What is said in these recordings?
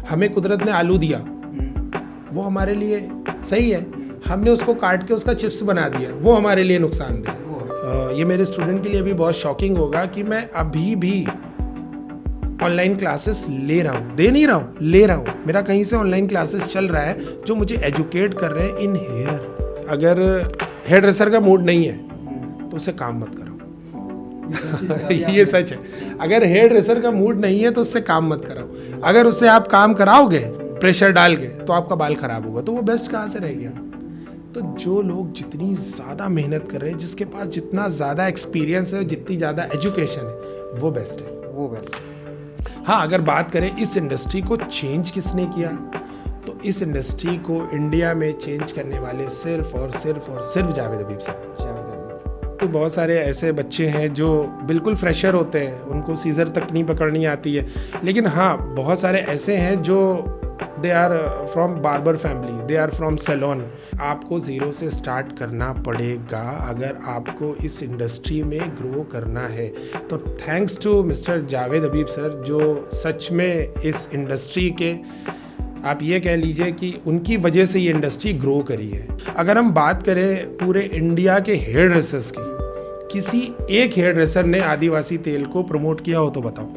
हमें कुदरत ने आलू दिया, वो हमारे लिए सही है, हमने उसको काट के उसका चिप्स बना दिया, वो हमारे लिए नुकसानदेह। ये मेरे स्टूडेंट के लिए भी बहुत शॉकिंग होगा कि मैं अभी भी ऑनलाइन क्लासेस ले रहा हूँ, दे नहीं रहा हूँ, ले रहा हूँ। मेरा कहीं से ऑनलाइन क्लासेस चल रहा है जो मुझे एजुकेट कर रहे हैं इन हेयर। अगर हेयर ड्रेसर का मूड नहीं है तो उससे काम मत करो। ये सच है। अगर हेयर ड्रेसर का मूड नहीं है तो उससे काम मत कराओ। अगर उससे आप काम कराओगे प्रेशर डाल के तो आपका बाल खराब होगा, तो वो बेस्ट कहाँ से रह गया। तो जो लोग जितनी ज़्यादा मेहनत कर रहे हैं, जिसके पास जितना ज़्यादा एक्सपीरियंस है, जितनी ज़्यादा एजुकेशन है, वो बेस्ट है, वो बेस्ट है। हाँ, अगर बात करें इस इंडस्ट्री को चेंज किसने किया, तो इस इंडस्ट्री को इंडिया में चेंज करने वाले सिर्फ और सिर्फ जावेद हबीब सर। तो बहुत सारे ऐसे बच्चे हैं जो बिल्कुल फ्रेशर होते हैं, उनको सीजर तक नहीं पकड़नी आती है, लेकिन हाँ बहुत सारे ऐसे हैं जो they are from barber family, they are from salon. आपको ज़ीरो से स्टार्ट करना पड़ेगा अगर आपको इस इंडस्ट्री में ग्रो करना है। तो thanks to mister Javed Habib sir, जो सच में इस इंडस्ट्री के, आप ये कह लीजिए कि उनकी वजह से ये इंडस्ट्री ग्रो करी है। अगर हम बात करें पूरे इंडिया के हेयर ड्रेसर्स की, किसी एक हेयर ड्रेसर ने आदिवासी तेल को प्रमोट किया हो तो बताओ?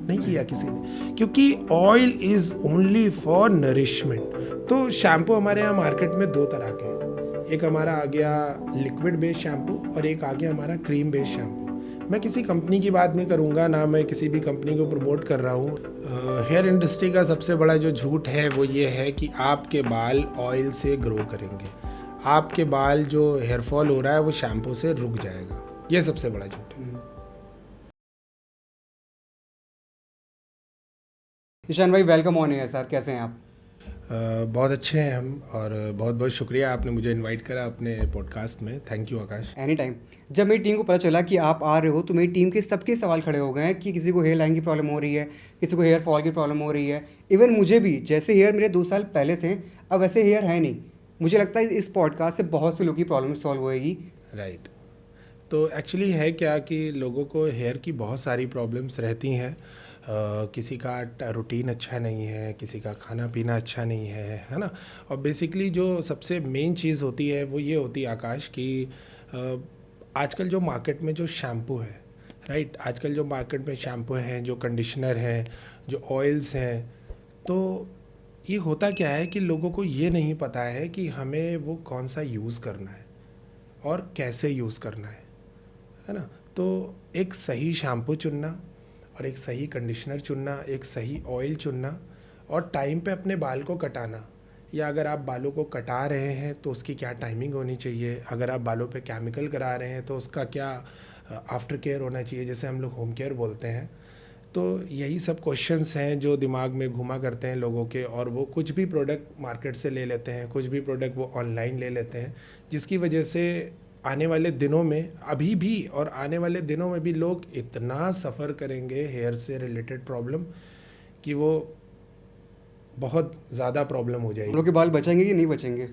नहीं किया किसी ने, क्योंकि oil is only for nourishment. तो शैम्पू हमारे यहाँ मार्केट में दो तरह के हैं, एक हमारा आ गया लिक्विड बेस्ड शैम्पू और एक आ गया हमारा क्रीम बेस्ड शैम्पू। मैं किसी कंपनी की बात नहीं करूँगा, ना मैं किसी भी कंपनी को प्रमोट कर रहा हूँ। हेयर इंडस्ट्री का सबसे बड़ा जो झूठ है वो ये है कि आपके बाल ऑयल से ग्रो करेंगे, आपके बाल जो हेयर फॉल हो रहा है वो शैम्पू से रुक जाएगा। ये सबसे बड़ा झूठ है। ईशान भाई वेलकम ऑन एयर सर, कैसे हैं आप? बहुत अच्छे हैं हम, और बहुत बहुत शुक्रिया आपने मुझे इनवाइट करा अपने पॉडकास्ट में। Thank you Akash. Any time. जब मेरी टीम को पता चला कि आप आ रहे हो तो मेरी टीम के सबके सवाल खड़े हो गए हैं कि किसी को हेयर लाइन की प्रॉब्लम हो रही है, किसी को हेयर फॉल की प्रॉब्लम हो रही है। इवन मुझे भी, जैसे हेयर मेरे 2 साल पहले थे अब वैसे हेयर है नहीं। मुझे लगता है इस पॉडकास्ट से बहुत से लोगों की प्रॉब्लम सॉल्व होएगी। राइट। तो एक्चुअली है क्या कि लोगों को हेयर की बहुत सारी प्रॉब्लम्स रहती हैं। किसी का रूटीन अच्छा नहीं है, किसी का खाना पीना अच्छा नहीं है ना। और बेसिकली जो सबसे मेन चीज़ होती है वो ये होती है आकाश कि आजकल जो मार्केट में जो शैम्पू है, राइट, आजकल जो मार्केट में शैम्पू हैं, जो कंडीशनर हैं, जो ऑयल्स हैं, तो ये होता क्या है कि लोगों को ये नहीं पता है कि हमें वो कौन सा यूज़ करना है और कैसे यूज़ करना है ना। तो एक सही शैम्पू चुनना और एक सही कंडीशनर चुनना, एक सही ऑयल चुनना और टाइम पे अपने बाल को कटाना, या अगर आप बालों को कटा रहे हैं तो उसकी क्या टाइमिंग होनी चाहिए, अगर आप बालों पे केमिकल करा रहे हैं तो उसका क्या आफ्टर केयर होना चाहिए, जैसे हम लोग होम केयर बोलते हैं। तो यही सब क्वेश्चंस हैं जो दिमाग में घुमा करते हैं लोगों के, और वो कुछ भी प्रोडक्ट मार्केट से ले लेते हैं, कुछ भी प्रोडक्ट वो ऑनलाइन ले लेते हैं, जिसकी वजह से आने वाले दिनों में, अभी भी और आने वाले दिनों में भी लोग इतना सफ़र करेंगे हेयर से रिलेटेड प्रॉब्लम कि वो बहुत ज़्यादा प्रॉब्लम हो जाएगी। लोग के बाल बचेंगे कि नहीं बचेंगे?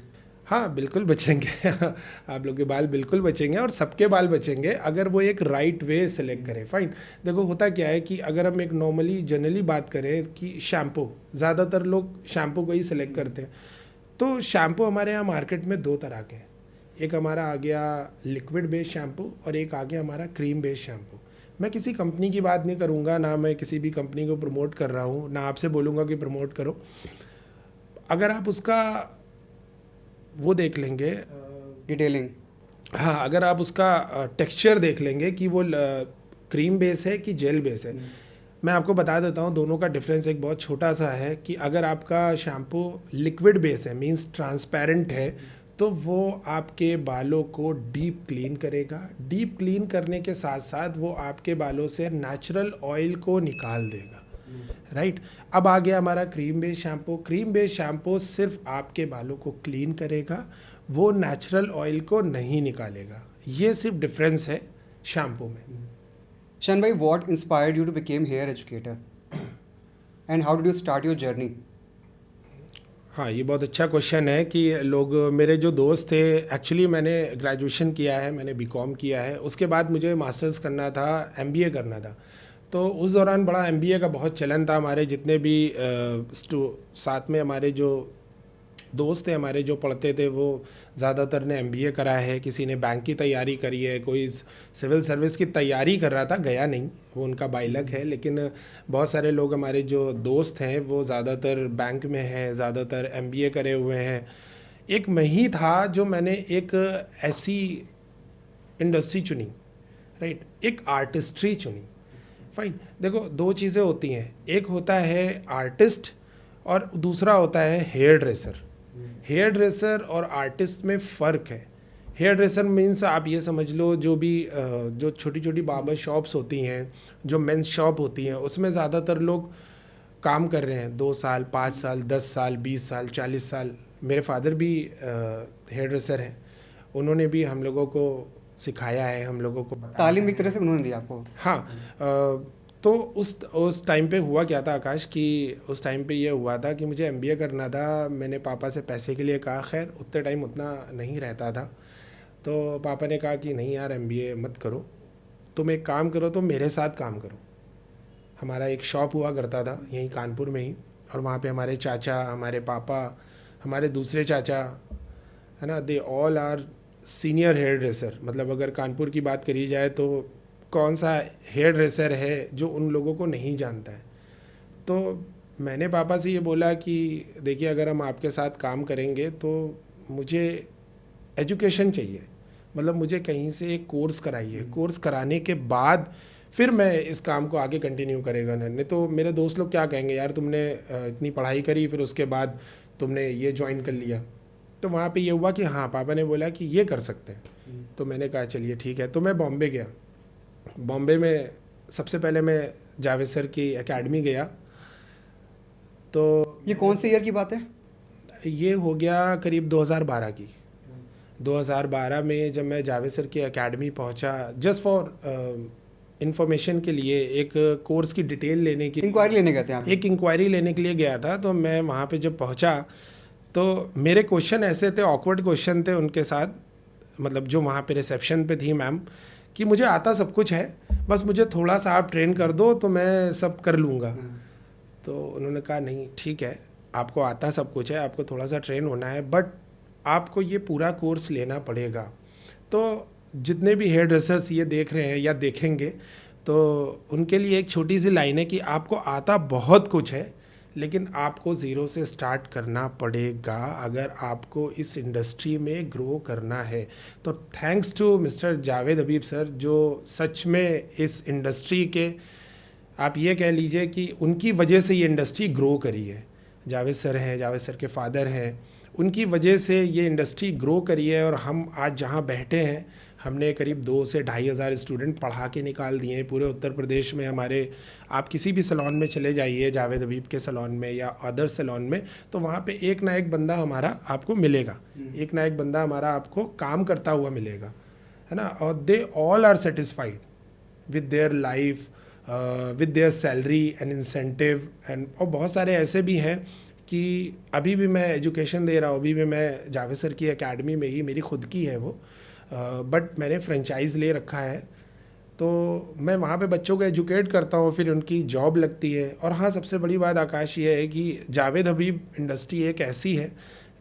हाँ बिल्कुल बचेंगे। आप लोग के बाल बिल्कुल बचेंगे, और सबके बाल बचेंगे अगर वो एक राइट वे सेलेक्ट करें। फाइन, देखो होता क्या है कि अगर हम एक नॉर्मली जनरली बात करें कि शैम्पू, ज़्यादातर लोग शैम्पू को ही सिलेक्ट करते हैं। तो शैम्पू हमारे यहाँ मार्केट में दो तरह के हैं, एक हमारा आ गया लिक्विड बेस्ड शैम्पू और एक आ गया हमारा क्रीम बेस्ड शैम्पू। मैं किसी कंपनी की बात नहीं करूँगा, ना मैं किसी भी कंपनी को प्रमोट कर रहा हूँ, ना आपसे बोलूँगा कि प्रमोट करो। अगर आप उसका वो देख लेंगे डिटेलिंग, हाँ, अगर आप उसका टेक्सचर देख लेंगे कि वो क्रीम बेस है कि जेल बेस है, मैं आपको बता देता हूँ दोनों का डिफरेंस एक बहुत छोटा सा है कि अगर आपका शैम्पू लिक्विड बेस है, मींस ट्रांसपेरेंट है, तो वो आपके बालों को डीप क्लीन करेगा। डीप क्लीन करने के साथ साथ वो आपके बालों से नेचुरल ऑयल को निकाल देगा, राइट। अब आ गया हमारा cream based shampoo. Cream based shampoo सिर्फ आपके बालों को क्लीन करेगा, वो नेचुरल ऑयल को नहीं निकालेगा। ये सिर्फ डिफरेंस है शैम्पू में। शन भाई, what inspired you to became hair educator and how did you start your journey? हाँ, ये बहुत अच्छा क्वेश्चन है कि लोग, मेरे जो दोस्त थे, एक्चुअली मैंने ग्रेजुएशन किया है, मैंने बीकॉम किया है, उसके बाद मुझे मास्टर्स करना था, एमबीए करना था। तो उस दौरान बड़ा एमबीए का बहुत चलन था। हमारे जितने भी साथ में हमारे जो दोस्त थे हमारे जो पढ़ते थे वो ज़्यादातर ने एमबीए करा है, किसी ने बैंक की तैयारी करी है, कोई सिविल सर्विस की तैयारी कर रहा था, गया नहीं, वो उनका बाइलक है। लेकिन बहुत सारे लोग हमारे जो दोस्त हैं वो ज़्यादातर बैंक में हैं, ज़्यादातर एमबीए करे हुए हैं। एक मैं ही था जो मैंने एक ऐसी इंडस्ट्री चुनी, राइट, एक आर्टिस्ट्री चुनी। फाइन, देखो दो चीज़ें होती हैं, एक होता है आर्टिस्ट और दूसरा होता है हेयर ड्रेसर। हेयर ड्रेसर और आर्टिस्ट में फ़र्क है। हेयर ड्रेसर मीन्स आप ये समझ लो जो भी जो छोटी छोटी बार्बर शॉप्स होती हैं, जो मेंस शॉप होती हैं, उसमें ज़्यादातर लोग काम कर रहे हैं 2 साल, 5 साल, 10 साल, 20 साल, 40 साल। मेरे फादर भी हेयर ड्रेसर हैं, उन्होंने भी हम लोगों को सिखाया है, हम लोगों को तालीम एक तरह से उन्होंने दी आपको। हाँ, तो उस टाइम पे हुआ क्या था आकाश कि उस टाइम पे ये हुआ था कि मुझे एमबीए करना था। मैंने पापा से पैसे के लिए कहा, खैर उतने टाइम उतना नहीं रहता था, तो पापा ने कहा कि नहीं यार एमबीए मत करो, तुम एक काम करो, तुम मेरे साथ काम करो। हमारा एक शॉप हुआ करता था यहीं कानपुर में ही, और वहाँ पे हमारे चाचा, हमारे पापा, हमारे दूसरे चाचा, है ना, they all are senior hairdresser. मतलब अगर कानपुर की बात करी जाए तो कौन सा हेयर ड्रेसर है जो उन लोगों को नहीं जानता है। तो मैंने पापा से ये बोला कि देखिए अगर हम आपके साथ काम करेंगे तो मुझे एजुकेशन चाहिए, मतलब मुझे कहीं से एक कोर्स कराइए, कोर्स कराने के बाद फिर मैं इस काम को आगे कंटिन्यू करेगा। नहीं तो मेरे दोस्त लोग क्या कहेंगे, यार तुमने इतनी पढ़ाई करी फिर उसके बाद तुमने ये ज्वाइन कर लिया। तो वहाँ पे ये हुआ कि हाँ, पापा ने बोला कि ये कर सकते हैं। तो मैंने कहा चलिए ठीक है। तो मैं बॉम्बे गया। बॉम्बे में सबसे पहले मैं जावेद सर की एकेडमी गया। तो ये कौन से ईयर की बात है? ये हो गया करीब 2012 की। 2012 में जब मैं जावेद सर की एकेडमी पहुंचा, जस्ट फॉर इंफॉर्मेशन के लिए, एक कोर्स की डिटेल लेने की, इंक्वायरी लेने गए थे आप? एक इंक्वायरी लेने के लिए गया था। तो मैं वहाँ पे जब पहुँचा तो मेरे क्वेश्चन ऐसे थे, ऑकवर्ड क्वेश्चन थे उनके साथ, मतलब जो वहाँ पे रिसेप्शन पे थी मैम, कि मुझे आता सब कुछ है, बस मुझे थोड़ा सा आप ट्रेन कर दो तो मैं सब कर लूँगा। तो उन्होंने कहा नहीं ठीक है, आपको आता सब कुछ है, आपको थोड़ा सा ट्रेन होना है, बट आपको ये पूरा कोर्स लेना पड़ेगा। तो जितने भी हेयर ड्रेसर्स ये देख रहे हैं या देखेंगे तो उनके लिए एक छोटी सी लाइन है कि आपको आता बहुत कुछ है, लेकिन आपको ज़ीरो से स्टार्ट करना पड़ेगा अगर आपको इस इंडस्ट्री में ग्रो करना है। तो thanks to mister Javed Habib sir, जो सच में इस इंडस्ट्री के, आप ये कह लीजिए कि उनकी वजह से ये इंडस्ट्री ग्रो करी है। जावेद सर हैं, जावेद सर के फादर हैं, उनकी वजह से ये इंडस्ट्री ग्रो करी है। और हम आज जहाँ बैठे हैं, हमने करीब 2 से 2,500 स्टूडेंट पढ़ा के निकाल दिए हैं पूरे उत्तर प्रदेश में। हमारे, आप किसी भी सैलून में चले जाइए, जावेद हबीब के सैलून में या अदर सैलून में, तो वहाँ पे एक ना एक बंदा हमारा आपको मिलेगा, एक ना एक बंदा हमारा आपको काम करता हुआ मिलेगा, है ना। और they all are satisfied with their life, with their salary and incentive and. और बहुत सारे ऐसे भी हैं कि अभी भी मैं एजुकेशन दे रहा हूँ, अभी भी मैं जावेद सर की एकेडमी में ही, मेरी खुद की है वो, बट मैंने फ्रेंचाइज़ ले रखा है। तो मैं वहाँ पे बच्चों को एजुकेट करता हूँ, फिर उनकी जॉब लगती है। और हाँ, सबसे बड़ी बात आकाश ये है कि जावेद हबीब इंडस्ट्री एक ऐसी है,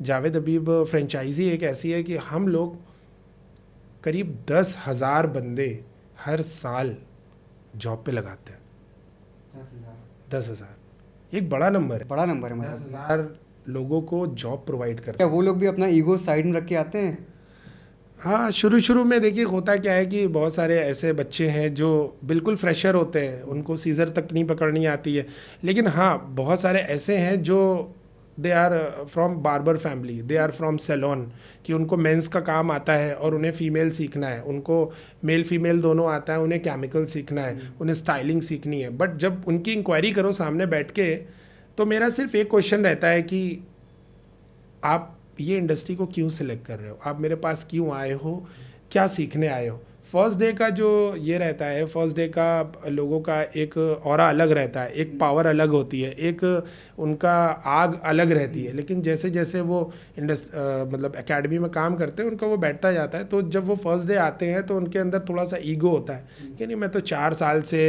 जावेद हबीब फ्रेंचाइजी एक ऐसी है कि हम लोग करीब 10,000 बंदे हर साल जॉब पे लगाते हैं। 10,000 एक बड़ा नंबर है, बड़ा नंबर है। 10,000 लोगों को जॉब प्रोवाइड करते क्या वो लोग भी अपना ईगो साइड में रख के आते हैं? हाँ, शुरू में देखिए होता क्या है कि बहुत सारे ऐसे बच्चे हैं जो बिल्कुल फ्रेशर होते हैं, उनको सीज़र तक नहीं पकड़नी आती है। लेकिन हाँ, बहुत सारे ऐसे हैं जो they are from barber family, they are from salon, कि उनको मेंस का काम आता है और उन्हें फ़ीमेल सीखना है, उनको मेल फीमेल दोनों आता है, उन्हें केमिकल सीखना है, उन्हें स्टाइलिंग सीखनी है। बट जब उनकी इंक्वायरी करो सामने बैठ के, तो मेरा सिर्फ एक क्वेश्चन रहता है कि आप ये इंडस्ट्री को क्यों सिलेक्ट कर रहे हो, आप मेरे पास क्यों आए हो, क्या सीखने आए हो। फर्स्ट डे का जो ये रहता है, फर्स्ट डे का लोगों का एक ऑरा अलग रहता है, एक पावर अलग होती है, एक उनका आग अलग रहती है। लेकिन जैसे जैसे वो मतलब एकेडमी में काम करते हैं उनका वो बैठता जाता है, तो जब वो फर्स्ट डे आते हैं तो उनके अंदर थोड़ा सा ईगो होता है कि नहीं मैं तो 4 साल से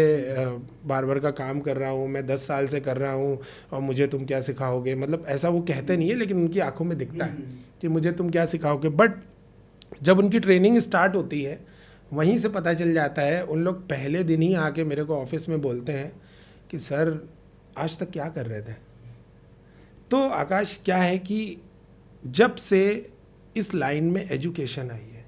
बार्बर का काम कर रहा हूँ, मैं 10 साल से कर रहा हूँ और मुझे तुम क्या सिखाओगे। मतलब ऐसा वो कहते नहीं है, लेकिन उनकी आंखों में दिखता है कि मुझे तुम क्या सिखाओगे। बट जब उनकी ट्रेनिंग स्टार्ट होती है वहीं से पता चल जाता है। उन लोग पहले दिन ही आके मेरे को ऑफिस में बोलते हैं कि सर आज तक क्या कर रहे थे। तो आकाश क्या है कि जब से इस लाइन में एजुकेशन आई है,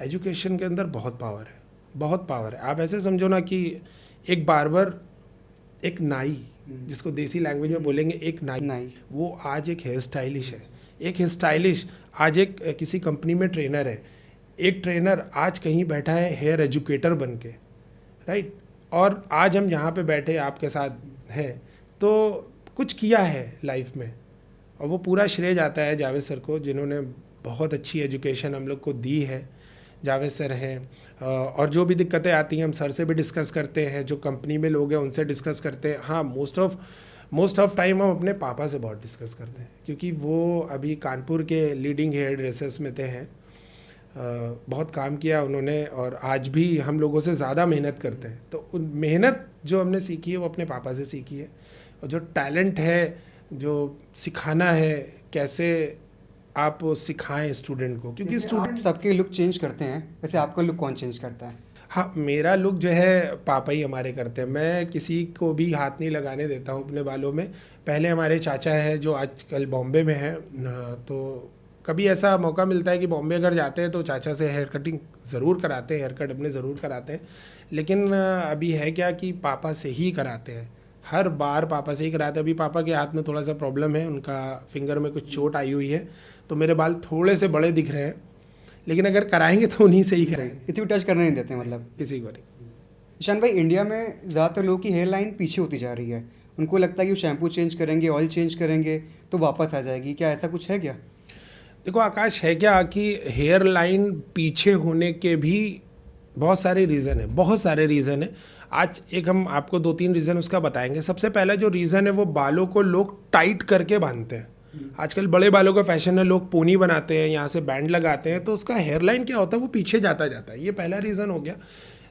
एजुकेशन के अंदर बहुत पावर है, बहुत पावर है। आप ऐसे समझो ना कि एक बार्बर, एक नाई, जिसको देसी लैंग्वेज में बोलेंगे एक नाई, वो आज एक हेयर स्टाइलिश है। एक हेयर स्टाइलिश आज एक किसी कंपनी में ट्रेनर है। एक ट्रेनर आज कहीं बैठा है हेयर एजुकेटर बन के, राइट। और आज हम यहाँ पे बैठे आपके साथ हैं तो कुछ किया है लाइफ में, और वो पूरा श्रेय जाता है जावेद सर को, जिन्होंने बहुत अच्छी एजुकेशन हम लोग को दी है। जावेद सर हैं, और जो भी दिक्कतें आती हैं हम सर से भी डिस्कस करते हैं, जो कंपनी में लोग हैं उनसे डिस्कस करते हैं। हाँ, मोस्ट ऑफ टाइम हम अपने पापा से बहुत डिस्कस करते हैं, क्योंकि वो अभी कानपुर के लीडिंग हेयर ड्रेसर्स में थे हैं। बहुत काम किया उन्होंने और आज भी हम लोगों से ज़्यादा मेहनत करते हैं। तो उन मेहनत जो हमने सीखी है वो अपने पापा से सीखी है, और जो टैलेंट है, जो सिखाना है, कैसे आप सिखाएं स्टूडेंट को, क्योंकि स्टूडेंट सबके लुक चेंज करते हैं, वैसे आपका लुक कौन चेंज करता है? हाँ, मेरा लुक जो है पापा ही हमारे करते हैं। मैं किसी को भी हाथ नहीं लगाने देता हूँ अपने बालों में। पहले हमारे चाचा है जो आजकल बॉम्बे में है, तो कभी ऐसा मौका मिलता है कि बॉम्बे अगर जाते हैं तो चाचा से हेयर कटिंग ज़रूर कराते हैं, हेयर कट अपने ज़रूर कराते हैं। लेकिन अभी है क्या कि पापा से ही कराते हैं, हर बार पापा से ही कराते हैं। अभी पापा के हाथ में थोड़ा सा प्रॉब्लम है, उनका फिंगर में कुछ चोट आई हुई है, तो मेरे बाल थोड़े से बड़े दिख रहे हैं। लेकिन अगर कराएंगे तो उन्हीं से ही कराएंगे, किसी को टच करने नहीं देते, मतलब किसी को नहीं। ईशान भाई, इंडिया में ज़्यादातर लोगों की हेयर लाइन पीछे होती जा रही है। उनको लगता है कि वो शैम्पू चेंज करेंगे, ऑयल चेंज करेंगे तो वापस आ जाएगी। क्या ऐसा कुछ है क्या? देखो आकाश, है क्या कि हेयर लाइन पीछे होने के भी बहुत सारे रीज़न है, बहुत सारे रीज़न है। आज एक हम आपको 2-3 रीज़न उसका बताएंगे। सबसे पहला जो रीज़न है वो बालों को लोग टाइट करके बांधते हैं। आजकल बड़े बालों का फैशन है, लोग पोनी बनाते हैं, यहाँ से बैंड लगाते हैं, तो उसका हेयर लाइन क्या होता है वो पीछे जाता जाता है। ये पहला रीज़न हो गया।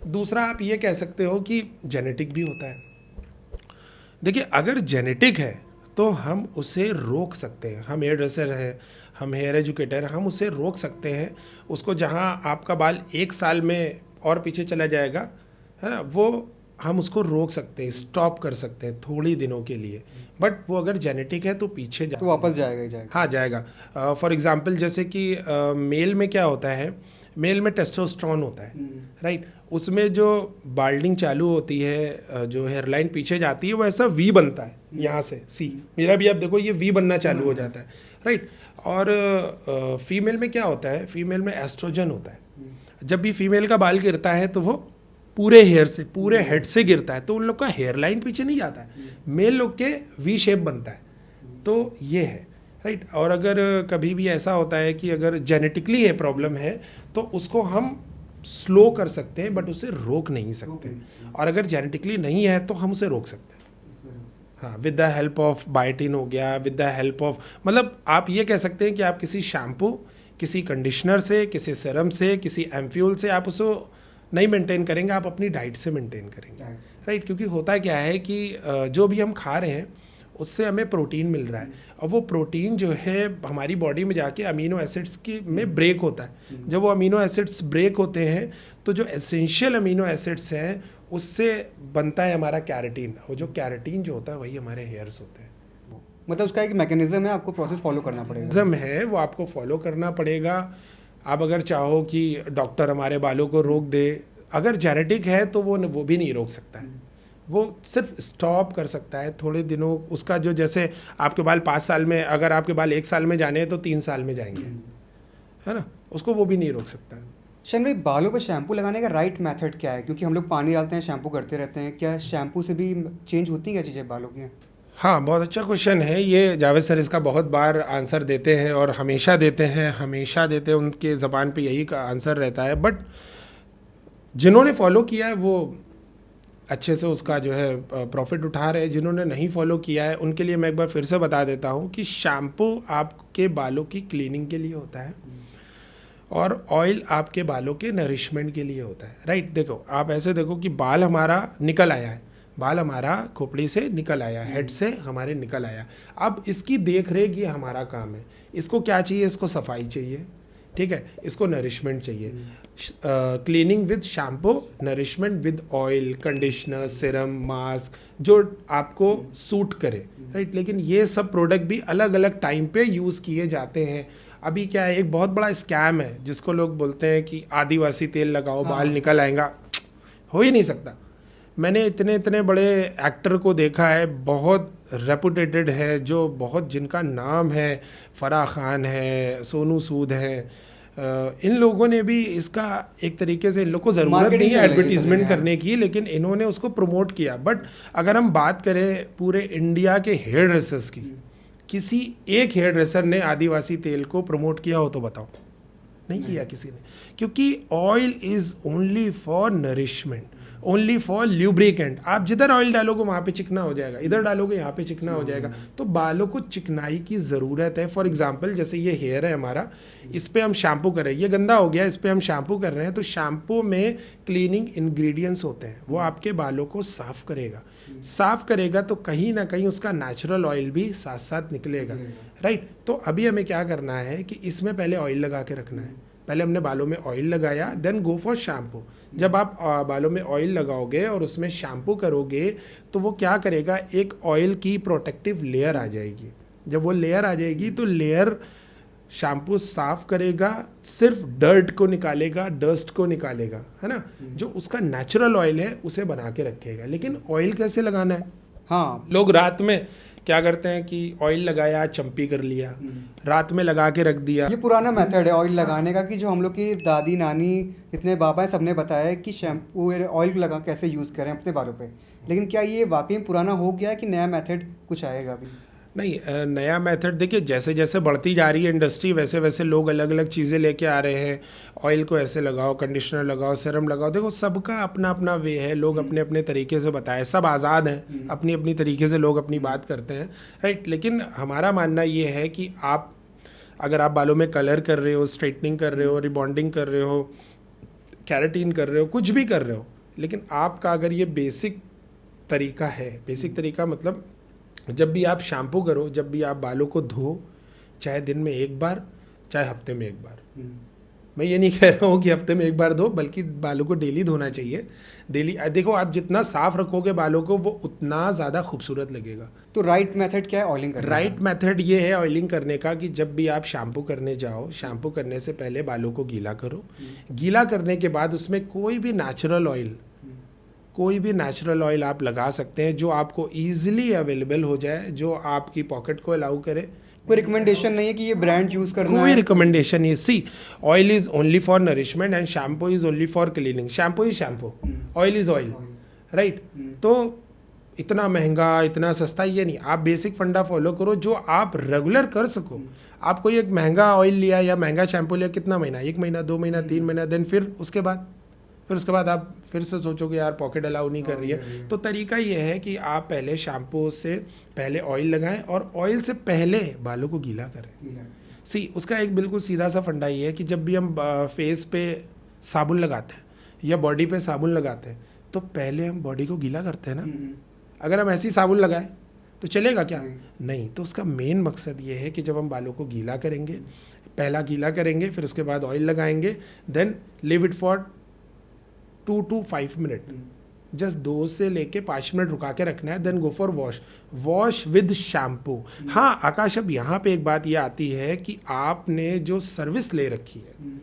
दूसरा आप ये कह सकते हो कि जेनेटिक भी होता है। देखिए, अगर जेनेटिक है तो हम उसे रोक सकते हैं। हम हेयर ड्रेसर हैं, हम हेयर एजुकेटर, हम उसे रोक सकते हैं। उसको जहाँ आपका बाल 1 साल में और पीछे चला जाएगा, है ना, वो हम उसको रोक सकते हैं, स्टॉप कर सकते हैं थोड़ी दिनों के लिए। बट वो अगर जेनेटिक है तो पीछे तो वापस जाएगा ही जाएगा। हाँ, जाएगा। फॉर एग्जांपल जैसे कि मेल में क्या होता है, मेल में टेस्टोस्टेरोन होता है, राइट। उसमें जो बाल्डिंग चालू होती है, जो हेयरलाइन पीछे जाती है, वो ऐसा वी बनता है यहाँ से, सी मेरा भी आप देखो ये वी बनना चालू हो जाता है, राइट। और फीमेल में क्या होता है, फीमेल में एस्ट्रोजन होता है। जब भी फीमेल का बाल गिरता है तो वो पूरे हेयर से, पूरे हेड से गिरता है, तो उन लोग का हेयर लाइन पीछे नहीं जाता है, मेल लोग के वी शेप बनता है। तो ये है, राइट। और अगर कभी भी ऐसा होता है कि अगर जेनेटिकली है प्रॉब्लम है तो उसको हम स्लो कर सकते हैं, बट उसे रोक नहीं सकते। और अगर जेनेटिकली नहीं है तो हम उसे रोक सकते हैं, हाँ, with the help of biotin हो गया, विद द हेल्प ऑफ, मतलब आप ये कह सकते हैं कि आप किसी शैम्पू, किसी कंडीशनर से, किसी सीरम से, किसी एम्फ्यूल से आप उसको नहीं मेंटेन करेंगे, आप अपनी डाइट से मेंटेन करेंगे, राइट। क्योंकि होता क्या है कि जो भी हम खा रहे हैं उससे हमें प्रोटीन मिल रहा है, और वो प्रोटीन जो है हमारी बॉडी में जाके अमीनो एसिड्स की में ब्रेक होता है। जब वो अमीनो एसिड्स ब्रेक होते हैं तो जो एसेंशियल अमीनो एसिड्स हैं उससे बनता है हमारा कैरेटीन, और जो कैरेटीन जो होता है वही हमारे हेयर्स होते हैं। मतलब उसका एक मैकेनिज्म है, आपको प्रोसेस फॉलो करना पड़ेगा। मैकेनिज्म है, वो आपको फॉलो करना पड़ेगा। आप अगर चाहो कि डॉक्टर हमारे बालों को रोक दे, अगर जेनेटिक है तो वो भी नहीं रोक सकता है, वो सिर्फ स्टॉप कर सकता है थोड़े दिनों। उसका जो, जैसे आपके बाल 5 साल में, अगर आपके बाल 1 साल में जाने हैं तो 3 साल में जाएंगे, है ना, उसको वो भी नहीं रोक सकता है। शन भाई, बालों पे शैम्पू लगाने का राइट मेथड क्या है? क्योंकि हम लोग पानी डालते हैं, शैम्पू करते रहते हैं, क्या शैम्पू से भी चेंज होती है क्या चीज़ें बालों की? हाँ, बहुत अच्छा क्वेश्चन है ये। जावेद सर इसका बहुत बार आंसर देते हैं, और हमेशा देते हैं, उनके ज़बान पे यही का आंसर रहता है। बट जिन्होंने फॉलो किया है वो अच्छे से उसका जो है प्रॉफिट उठा रहे हैं, जिन्होंने नहीं फॉलो किया है उनके लिए मैं एक बार फिर से बता देता हूँ कि शैम्पू आपके बालों की क्लीनिंग के लिए होता है और ऑयल आपके बालों के नरिशमेंट के लिए होता है, राइट। देखो आप ऐसे देखो कि बाल हमारा निकल आया है, बाल हमारा खोपड़ी से निकल आया, हेड से हमारे निकल आया, अब इसकी देख रेख ये हमारा काम है। इसको क्या चाहिए, इसको सफाई चाहिए, ठीक है, इसको नरिशमेंट चाहिए। Cleaning with shampoo, nourishment with oil, conditioner, serum, mask, जो आपको सूट करे, राइट। लेकिन ये सब प्रोडक्ट भी अलग अलग टाइम पे यूज़ किए जाते हैं। अभी क्या है, एक बहुत बड़ा स्कैम है जिसको लोग बोलते हैं कि आदिवासी तेल लगाओ बाल निकल आएगा, हो ही नहीं सकता। मैंने इतने इतने बड़े एक्टर को देखा है, बहुत रेपुटेटेड है, जो बहुत जिनका नाम है, फराह खान है, सोनू सूद है, इन लोगों ने भी इसका एक तरीके से, इन लोग को ज़रूरत नहीं है एडवर्टीजमेंट करने की, लेकिन इन्होंने उसको प्रमोट किया। बट अगर हम बात करें पूरे इंडिया के हेयर ड्रेसर्स की, किसी एक हेयर ड्रेसर ने आदिवासी तेल को प्रमोट किया हो तो बताओ? नहीं किया किसी ने, क्योंकि oil is only for nourishment, only for lubricant. आप जिधर ऑयल डालोगे वहाँ पे चिकना हो जाएगा, इधर डालोगे यहाँ पे चिकना हो जाएगा, तो बालों को चिकनाई की ज़रूरत है। फॉर एग्जांपल जैसे ये हेयर है हमारा, इस पे हम शैम्पू कर रहे हैं, ये गंदा हो गया, इस पे हम शैम्पू कर रहे हैं, तो शैम्पू में क्लीनिंग इंग्रेडिएंट्स होते हैं, वो आपके बालों को साफ़ करेगा। साफ़ करेगा तो कहीं ना कहीं उसका नेचुरल ऑयल भी साथ साथ निकलेगा, राइट। तो अभी हमें क्या करना है कि इसमें पहले ऑयल लगा के रखना है। पहले हमने बालों में ऑयल लगाया, देन गो फॉर शैम्पू। जब आप बालों में ऑयल लगाओगे और उसमें शैम्पू करोगे तो वो क्या करेगा, एक ऑयल की प्रोटेक्टिव लेयर आ जाएगी। जब वो लेयर आ जाएगी तो लेयर शैम्पू साफ करेगा, सिर्फ डर्ट को निकालेगा, डस्ट को निकालेगा, है ना, जो उसका नेचुरल ऑयल है उसे बना के रखेगा। लेकिन ऑयल कैसे लगाना है? हाँ, लोग रात में क्या करते हैं कि ऑयल लगाया, चंपी कर लिया, रात में लगा के रख दिया। ये पुराना मेथड है ऑयल लगाने का, कि जो हम लोग की दादी नानी जितने बाबा हैं सबने बताया है कि शैम्पू ऑयल लगा कैसे यूज़ करें अपने बालों पे। लेकिन क्या ये वाकई पुराना हो गया है कि नया मेथड कुछ आएगा अभी? नहीं, नया मेथड देखिए, जैसे जैसे बढ़ती जा रही है इंडस्ट्री, वैसे वैसे लोग अलग अलग चीज़ें लेके आ रहे हैं। ऑयल को ऐसे लगाओ, कंडीशनर लगाओ, सीरम लगाओ, देखो सबका अपना अपना वे है, लोग अपने अपने तरीके से बताएं, सब आज़ाद हैं, अपनी अपनी तरीके से लोग अपनी बात करते हैं, राइट। लेकिन हमारा मानना ये है कि आप अगर आप बालों में कलर कर रहे हो, स्ट्रेटनिंग कर रहे हो, रिबॉन्डिंग कर रहे हो, कैरेटीन कर रहे हो, कुछ भी कर रहे हो, लेकिन आपका अगर ये बेसिक तरीका है, बेसिक तरीका मतलब जब भी आप शैम्पू करो, जब भी आप बालों को धो, चाहे दिन में एक बार, चाहे हफ्ते में एक बार, मैं ये नहीं कह रहा हूँ कि हफ्ते में एक बार धो, बल्कि बालों को डेली धोना चाहिए। डेली देखो, आप जितना साफ रखोगे बालों को, वो उतना ज़्यादा खूबसूरत लगेगा। तो राइट मेथड क्या है ऑयलिंग करने का? राइट मेथड ये है ऑयलिंग करने का कि जब भी आप शैम्पू करने जाओ, शैम्पू करने से पहले बालों को गीला करो। गीला करने के बाद उसमें कोई भी नेचुरल ऑयल आप लगा सकते हैं, जो आपको ईजिली अवेलेबल हो जाए, जो आपकी पॉकेट को अलाउ करे। कोई रिकमेंडेशन नहीं है कि ये ब्रांड यूज़ करना है? कोई रिकमेंडेशन नहीं। See, oil is only for nourishment and shampoo is only for cleaning. Shampoo is shampoo, oil is oil, right. तो इतना महंगा, इतना सस्ता ये नहीं, आप बेसिक फंडा फॉलो करो जो आप रेगुलर कर सको। आप कोई एक महंगा ऑयल लिया या महंगा शैम्पू लिया, कितना महीना, 1 महीना, 2 महीना, 3 महीना, देन फिर उसके बाद आप फिर से सोचोगे यार पॉकेट अलाउ नहीं कर रही है। तो तरीका ये है कि आप पहले शैम्पू से पहले ऑयल लगाएं और ऑयल से पहले बालों को गीला करें। सी, उसका एक बिल्कुल सीधा सा फंडा ये है कि जब भी हम फेस पे साबुन लगाते हैं या बॉडी पे साबुन लगाते हैं, तो पहले हम बॉडी को गीला करते हैं ना। अगर हम ऐसी साबुन लगाएं तो चलेगा क्या? नहीं। तो उसका मेन मकसद ये है कि जब हम बालों को गीला करेंगे, पहला गीला करेंगे, फिर उसके बाद ऑयल लगाएंगे, then leave it for 2 to 5 minute, just 2 से लेके 5 मिनट रुका के रखना है, then go for wash with shampoo. हाँ आकाश, अब यहाँ पे एक बात ये आती है कि आपने जो सर्विस ले रखी है,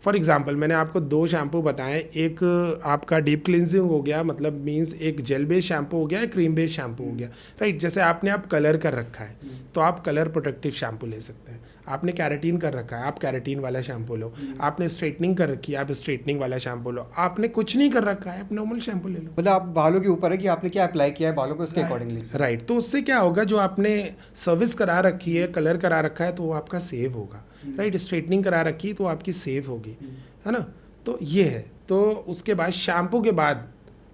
फॉर एग्जाम्पल मैंने आपको 2 शैम्पू बताएं, एक आपका डीप क्लिनजिंग हो गया, मतलब मीन्स एक जेल बेस्ड शैम्पू हो गया, एक क्रीम बेस्ड शैम्पू हो गया, राइट। जैसे आपने आप कलर कर रखा है तो आप कलर प्रोटेक्टिव शैम्पू ले सकते हैं। आपने कैरेटीन कर रखा है, आप कैरेटीन वाला शैम्पू लो। आपने स्ट्रेटनिंग कर रखी है, आप स्ट्रेटनिंग वाला शैम्पू लो। आपने कुछ नहीं कर रखा है, आप नॉर्मल शैम्पू ले लो। मतलब आप बालों के ऊपर है कि आपने क्या अप्लाई किया है बालों पे, उसके अकॉर्डिंगली, राइट। तो उससे क्या होगा, जो आपने सर्विस करा रखी है, कलर करा रखा है, तो वो आपका सेव होगा, राइट। स्ट्रेटनिंग करा रखी है तो आपकी सेव होगी, है ना। तो ये है। तो उसके बाद शैम्पू के बाद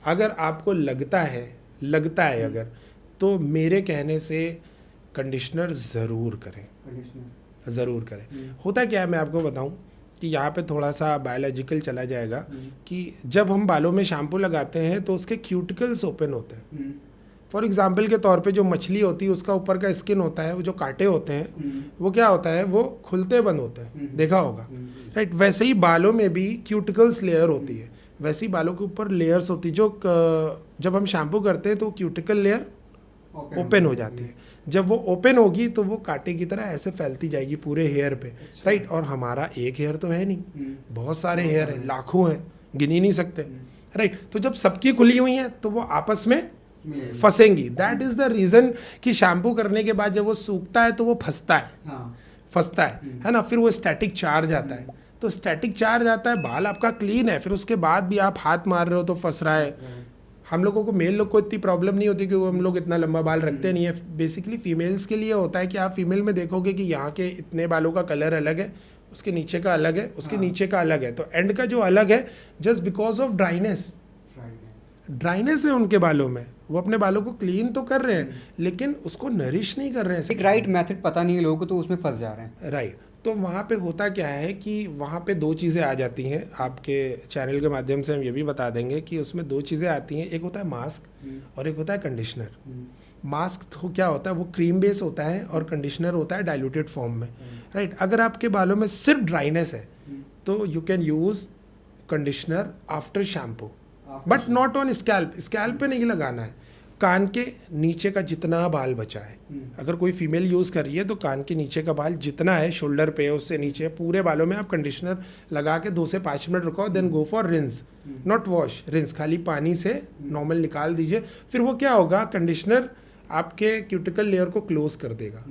अगर आपको लगता है अगर, तो मेरे कहने से कंडीशनर ज़रूर करें। होता क्या है मैं आपको बताऊं कि यहाँ पे थोड़ा सा बायोलॉजिकल चला जाएगा कि जब हम बालों में शैम्पू लगाते हैं तो उसके क्यूटिकल्स ओपन होते हैं। फॉर एग्जाम्पल के तौर पे जो मछली होती है उसका ऊपर का स्किन होता है, वो जो कांटे होते हैं वो क्या होता है, वो खुलते बंद होते हैं, देखा होगा राइट। वैसे ही बालों में भी क्यूटिकल्स लेयर होती है, वैसे ही बालों के ऊपर लेयर्स होती है जो जब हम शैम्पू करते हैं तो क्यूटिकल लेयर ओपन हो जाती है। जब वो ओपन होगी तो वो कांटे की तरह ऐसे फैलती जाएगी पूरे हेयर पे, राइट। और हमारा एक हेयर तो है नहीं, बहुत सारे हेयर हैं, लाखों हैं, गिन ही नहीं सकते, राइट। तो जब सबकी खुली हुई हैं तो वो आपस में फंसेंगी। दैट इज द रीजन कि शैम्पू करने के बाद जब वो सूखता है तो वो फंसता है ना, फिर वो स्टैटिक चार्ज आता है। तो स्टैटिक चार्ज आता है, बाल आपका क्लीन है, फिर उसके बाद भी आप हाथ मार रहे हो तो फंस रहा है। हम लोगों को, मेल लोग को इतनी प्रॉब्लम नहीं होती क्योंकि हम लोग इतना लंबा बाल रखते नहीं है। बेसिकली फीमेल्स के लिए होता है कि आप फीमेल में देखोगे कि यहाँ के इतने बालों का कलर अलग है, उसके नीचे का अलग है, उसके नीचे का अलग है, तो एंड का जो अलग है जस्ट बिकॉज ऑफ ड्राइनेस है उनके बालों में। वो अपने बालों को क्लीन तो कर रहे हैं लेकिन उसको नरिश नहीं कर रहे हैं। एक राइट मेथड पता नहीं है लोगों को, तो उसमें फंस जा रहे हैं, राइट। तो वहाँ पे होता क्या है कि वहाँ पे दो चीज़ें आ जाती हैं। आपके चैनल के माध्यम से हम ये भी बता देंगे कि उसमें दो चीज़ें आती हैं, एक होता है मास्क और एक होता है कंडीशनर। मास्क तो क्या होता है, वो क्रीम बेस होता है और कंडीशनर होता है डाइल्यूटेड फॉर्म में, राइट। अगर आपके बालों में सिर्फ ड्राइनेस है तो you can use conditioner after shampoo, but not on scalp पे नहीं लगाना है। कान के नीचे का जितना बाल बचा है, अगर कोई फीमेल यूज़ कर रही है तो कान के नीचे का बाल जितना है, शोल्डर पे उससे नीचे पूरे बालों में आप कंडीशनर लगा के 2 से 5 मिनट रुको, then go for rinse, not wash, rinse. खाली पानी से नॉर्मल निकाल दीजिए। फिर वो क्या होगा, कंडीशनर आपके क्यूटिकल लेयर को क्लोज कर देगा।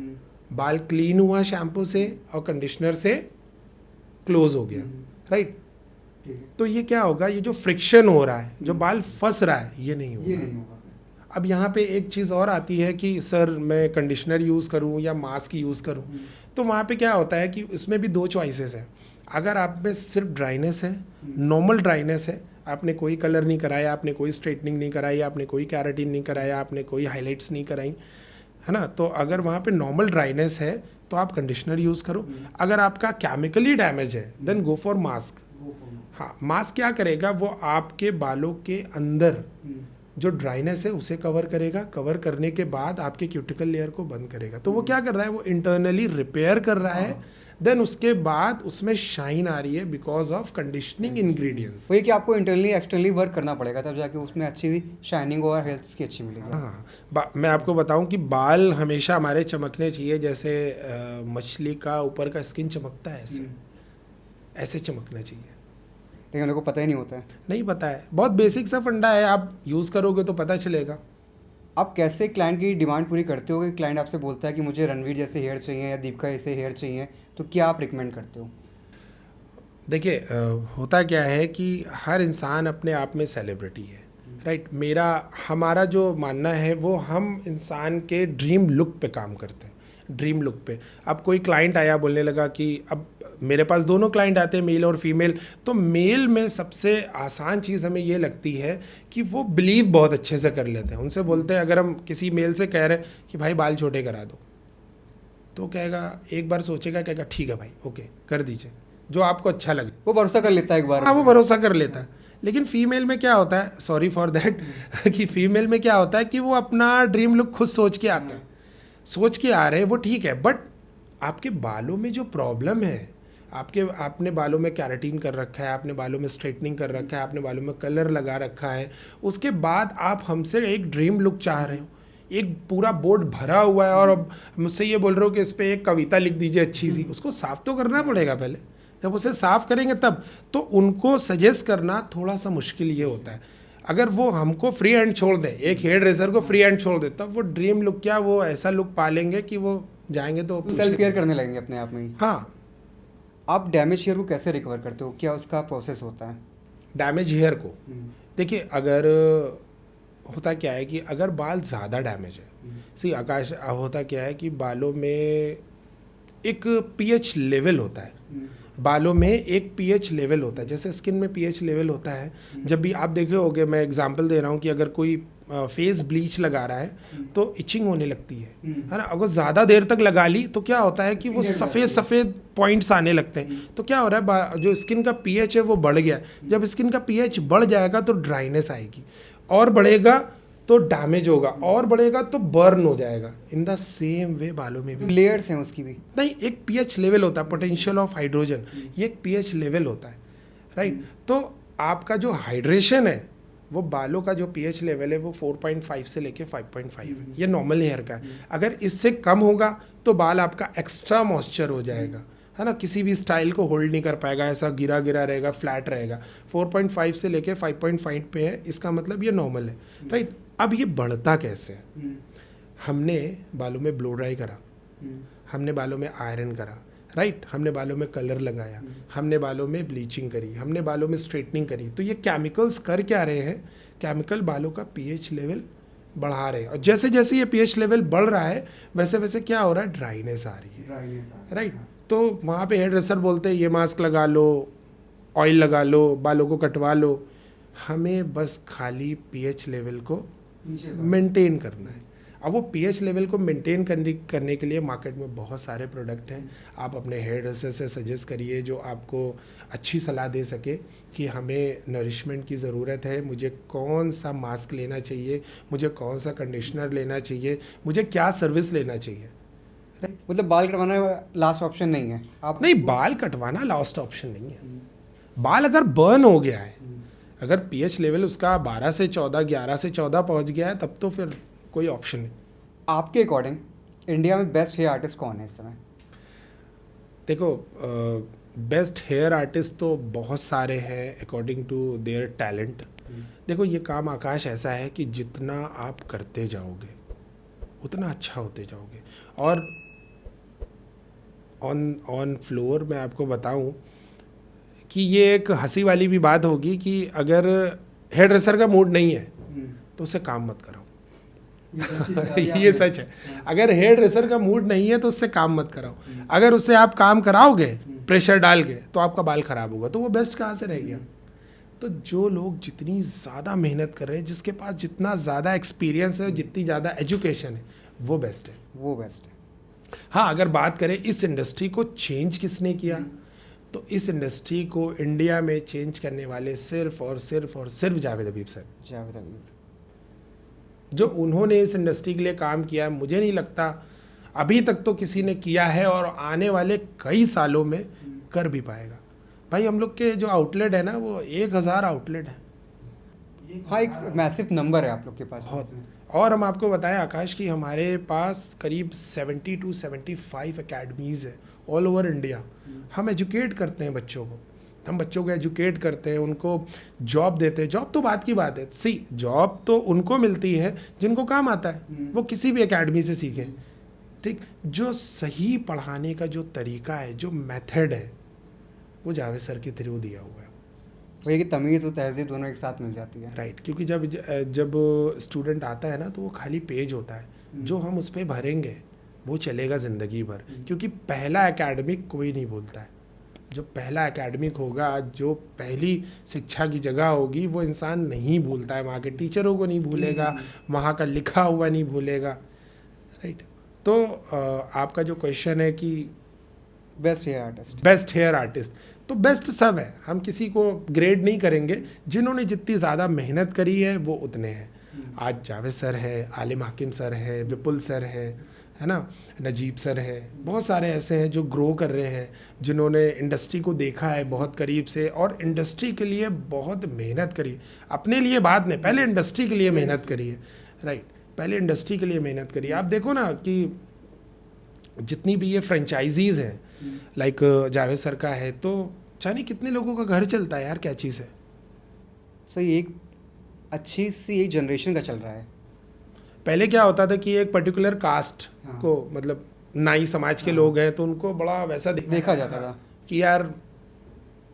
बाल क्लीन हुआ शैम्पू से और कंडीशनर से क्लोज हो गया, राइट। तो ये क्या होगा, ये जो फ्रिक्शन हो रहा है, जो बाल फंस रहा है, ये नहीं होगा। अब यहाँ पे एक चीज़ और आती है कि सर मैं कंडीशनर यूज़ करूँ या मास्क यूज़ करूँ, तो वहाँ पे क्या होता है कि इसमें भी 2 चॉइसेस हैं। अगर आप में सिर्फ ड्राइनेस है, नॉर्मल ड्राइनेस है, आपने कोई कलर नहीं कराया, आपने कोई स्ट्रेटनिंग नहीं कराई, आपने कोई कैराटिन नहीं कराया, आपने कोई हाईलाइट्स नहीं कराई, है ना, तो अगर वहाँ पे नॉर्मल ड्राइनेस है तो आप कंडीशनर यूज़ करो। अगर आपका केमिकली डैमेज है देन गो फॉर मास्क। हाँ, मास्क क्या करेगा, वो आपके बालों के अंदर जो ड्राइनेस है उसे कवर करेगा, कवर करने के बाद आपके क्यूटिकल लेयर को बंद करेगा। तो वो क्या कर रहा है, वो इंटरनली रिपेयर कर रहा है, देन उसके बाद उसमें शाइन आ रही है बिकॉज ऑफ कंडीशनिंग इंग्रेडिएंट्स। वही कि आपको इंटरनली एक्सटर्नली वर्क करना पड़ेगा तब जाके उसमें अच्छी शाइनिंग और हेल्थ उसकी अच्छी मिलेगी। हाँ, मैं आपको बताऊं कि बाल हमेशा हमारे चमकने चाहिए, जैसे मछली का ऊपर का स्किन चमकता है, ऐसे चमकना चाहिए। लेकिन मेरे को पता ही नहीं होता है। नहीं पता है, बहुत बेसिक सा फंडा है, आप यूज़ करोगे तो पता चलेगा। आप कैसे क्लाइंट की डिमांड पूरी करते हो कि क्लाइंट आपसे बोलता है कि मुझे रणवीर जैसे हेयर चाहिए या दीपिका जैसे हेयर चाहिए, तो क्या आप रिकमेंड करते हो? देखिए, होता क्या है कि हर इंसान अपने आप में सेलिब्रिटी है, राइट। हमारा जो मानना है वो हम इंसान के ड्रीम लुक पे काम करते हैं, ड्रीम लुक पे। अब कोई क्लाइंट आया, बोलने लगा कि अब मेरे पास दोनों क्लाइंट आते हैं, मेल और फीमेल, तो मेल में सबसे आसान चीज़ हमें ये लगती है कि वो बिलीव बहुत अच्छे से कर लेते हैं। उनसे बोलते हैं, अगर हम किसी मेल से कह रहे हैं कि भाई बाल छोटे करा दो, तो कहेगा, एक बार सोचेगा, कहेगा ठीक है भाई, ओके कर दीजिए, जो आपको अच्छा लगे। वो भरोसा कर लेता है एक बार। हाँ, वो भरोसा कर लेता है। लेकिन फीमेल में क्या होता है, सॉरी फॉर दैट कि फीमेल में क्या होता है कि वो अपना ड्रीम लुक खुद सोच के आते हैं, सोच के आ रहे हैं, वो ठीक है, बट आपके बालों में जो प्रॉब्लम है, आपने बालों में कैराटिन कर रखा है, आपने बालों में स्ट्रेटनिंग कर रखा है, आपने बालों में कलर लगा रखा है, उसके बाद आप हमसे एक ड्रीम लुक चाह रहे हो, एक पूरा बोर्ड भरा हुआ है और अब मुझसे ये बोल रहे हो कि इस पर एक कविता लिख दीजिए अच्छी सी, उसको साफ तो करना पड़ेगा पहले। जब उसे साफ करेंगे तब तो उनको सजेस्ट करना थोड़ा सा मुश्किल ये होता है। अगर वो हमको फ्री हैंड छोड़ दे, एक हेयर ड्रेसर को फ्री हैंड छोड़ दे, तब वो ड्रीम लुक क्या, वो ऐसा लुक पालेंगे कि वो जाएंगे तो सेल्फ केयर करने लगेंगे अपने आप में ही। हाँ। आप डैमेज हेयर को कैसे रिकवर करते हो, क्या उसका प्रोसेस होता है? डैमेज हेयर को देखिए, अगर होता क्या है कि अगर बाल ज़्यादा डैमेज है, आकाश, होता क्या है कि बालों में एक पीएच लेवल होता है, बालों में एक पीएच लेवल होता है, जैसे स्किन में पीएच लेवल होता है। जब भी आप देखे होगे, मैं एग्जांपल दे रहा हूँ कि अगर कोई फेस ब्लीच लगा रहा है तो इचिंग होने लगती है ना। अगर ज़्यादा देर तक लगा ली तो क्या होता है कि वो सफ़ेद सफ़ेद पॉइंट्स आने लगते हैं। तो क्या हो रहा है, जो स्किन का पीएच है वो बढ़ गया। जब स्किन का पीएच बढ़ जाएगा तो ड्राइनेस आएगी, और बढ़ेगा तो डैमेज होगा, और बढ़ेगा तो बर्न हो जाएगा। इन द सेम वे बालों में भी लेयर्स हैं उसकी भी। नहीं, एक पीएच लेवल होता है, पोटेंशियल ऑफ हाइड्रोजन, ये एक पीएच लेवल होता है, राइट। तो आपका जो हाइड्रेशन है, वो बालों का जो पीएच लेवल है वो 4.5 से लेके 5.5 है, ये नॉर्मल हेयर का है। अगर इससे कम होगा तो बाल आपका एक्स्ट्रा मॉइस्चर हो जाएगा, है ना, किसी भी स्टाइल को होल्ड नहीं कर पाएगा, ऐसा गिरा गिरा रहेगा, फ्लैट रहेगा। 4.5 से लेके 5.5 पे है, इसका मतलब ये नॉर्मल है, राइट। अब ये बढ़ता कैसे है? हमने बालों में ब्लो ड्राई करा, हमने बालों में आयरन करा, राइट, हमने बालों में कलर लगाया, हमने बालों में ब्लीचिंग करी, हमने बालों में स्ट्रेटनिंग करी। तो ये केमिकल्स कर क्या रहे हैं? केमिकल बालों का पीएच लेवल बढ़ा रहे हैं, और जैसे जैसे ये पीएच लेवल बढ़ रहा है वैसे वैसे क्या हो रहा है? ड्राइनेस आ रही है, राइट। तो वहाँ पे हेयर ड्रेसर बोलते हैं ये मास्क लगा लो, ऑयल लगा लो, बालों को कटवा लो। हमें बस खाली पीएच लेवल को मेंटेन करना है। अब वो पीएच लेवल को मेंटेन करने के लिए मार्केट में बहुत सारे प्रोडक्ट हैं। आप अपने हेयर ड्रेसर से सजेस्ट करिए जो आपको अच्छी सलाह दे सके कि हमें नरिशमेंट की ज़रूरत है, मुझे कौन सा मास्क लेना चाहिए, मुझे कौन सा कंडीशनर लेना चाहिए, मुझे क्या सर्विस लेना चाहिए। मतलब बाल कटवाना लास्ट ऑप्शन नहीं है? आप नहीं, बाल कटवाना लास्ट ऑप्शन नहीं है। बाल अगर बर्न हो गया है, अगर पीएच लेवल उसका 12 से 14, 11 से 14 पहुंच गया है, तब तो फिर कोई ऑप्शन नहीं। आपके अकॉर्डिंग इंडिया में बेस्ट हेयर आर्टिस्ट कौन है इस समय? देखो, बेस्ट हेयर आर्टिस्ट तो बहुत सारे हैं अकॉर्डिंग टू देयर टैलेंट। देखो, ये काम आकाश ऐसा है कि जितना आप करते जाओगे उतना अच्छा होते जाओगे। और ऑन फ्लोर मैं आपको बताऊं कि ये एक हंसी वाली भी बात होगी कि अगर हेयर ड्रेसर का मूड नहीं है तो उससे काम मत कराओ। ये सच है। अगर हेयर ड्रेसर का मूड नहीं है तो उससे काम मत कराओ। अगर उससे आप काम कराओगे प्रेशर डाल के तो आपका बाल खराब होगा, तो वो बेस्ट कहाँ से रह गया? तो जो लोग जितनी ज़्यादा मेहनत कर रहे हैं, जिसके पास जितना ज़्यादा एक्सपीरियंस है, जितनी ज़्यादा एजुकेशन है, वो बेस्ट है, वो बेस्ट है। हाँ, अगर बात करें इस इंडस्ट्री को चेंज किसने किया, तो इस इंडस्ट्री को इंडिया में चेंज करने वाले सिर्फ और सिर्फ जावेद हबीब सर। जावेद हबीब, जो उन्होंने इस इंडस्ट्री के लिए काम किया है, मुझे नहीं लगता अभी तक तो किसी ने किया है, और आने वाले कई सालों में कर भी पाएगा। भाई, हम लोग के जो आउटलेट है ना, वो 1000 आउटलेट है। हाँ, एक मैसिव नंबर है आप लोग के पास बहुत। और हम आपको बताएं आकाश कि हमारे पास करीब 70 to 75 अकेडमीज़ है ऑल ओवर इंडिया। हम एजुकेट करते हैं बच्चों को, हम बच्चों को एजुकेट करते हैं, उनको जॉब देते हैं। जॉब तो बात की बात है, जॉब तो उनको मिलती है जिनको काम आता है, वो किसी भी एकेडमी से सीखें, ठीक। जो सही पढ़ाने का जो तरीका है, जो मेथड है, वो जावेद सर के थ्रू दिया हुआ है। वो ये कि तमीज़ और तहजीब दोनों एक साथ मिल जाती है, राइट। क्योंकि जब स्टूडेंट आता है ना, तो वो खाली पेज होता है, जो हम उस पर भरेंगे वो चलेगा ज़िंदगी भर। क्योंकि पहला एकेडमिक कोई नहीं भूलता है। जो पहला एकेडमिक होगा, जो पहली शिक्षा की जगह होगी, वो इंसान नहीं भूलता है। वहाँ के टीचरों को नहीं भूलेगा, वहाँ का लिखा हुआ नहीं भूलेगा, राइट। तो आपका जो क्वेश्चन है कि बेस्ट हेयर आर्टिस्ट, तो बेस्ट सब है, हम किसी को ग्रेड नहीं करेंगे। जिन्होंने जितनी ज़्यादा मेहनत करी है वो उतने हैं। आज जावेद सर है, आलिम हाकिम सर है, विपुल सर है ना, नजीब सर है, बहुत सारे ऐसे हैं जो ग्रो कर रहे हैं, जिन्होंने इंडस्ट्री को देखा है बहुत करीब से, और इंडस्ट्री के लिए बहुत मेहनत करी। अपने लिए बाद में, पहले इंडस्ट्री के लिए मेहनत करी है, राइट। पहले इंडस्ट्री के लिए मेहनत करी। आप देखो ना कि जितनी भी ये फ्रेंचाइजीज़ हैं, लाइक जावेद सर का है, तो जाने कितने लोगों का घर चलता है यार, क्या चीज़ है। सही, एक अच्छी सी एक जनरेशन का चल रहा है। पहले क्या होता था कि एक पर्टिकुलर कास्ट को, मतलब नाई समाज के लोग हैं, तो उनको बड़ा वैसा देखा जाता था कि यार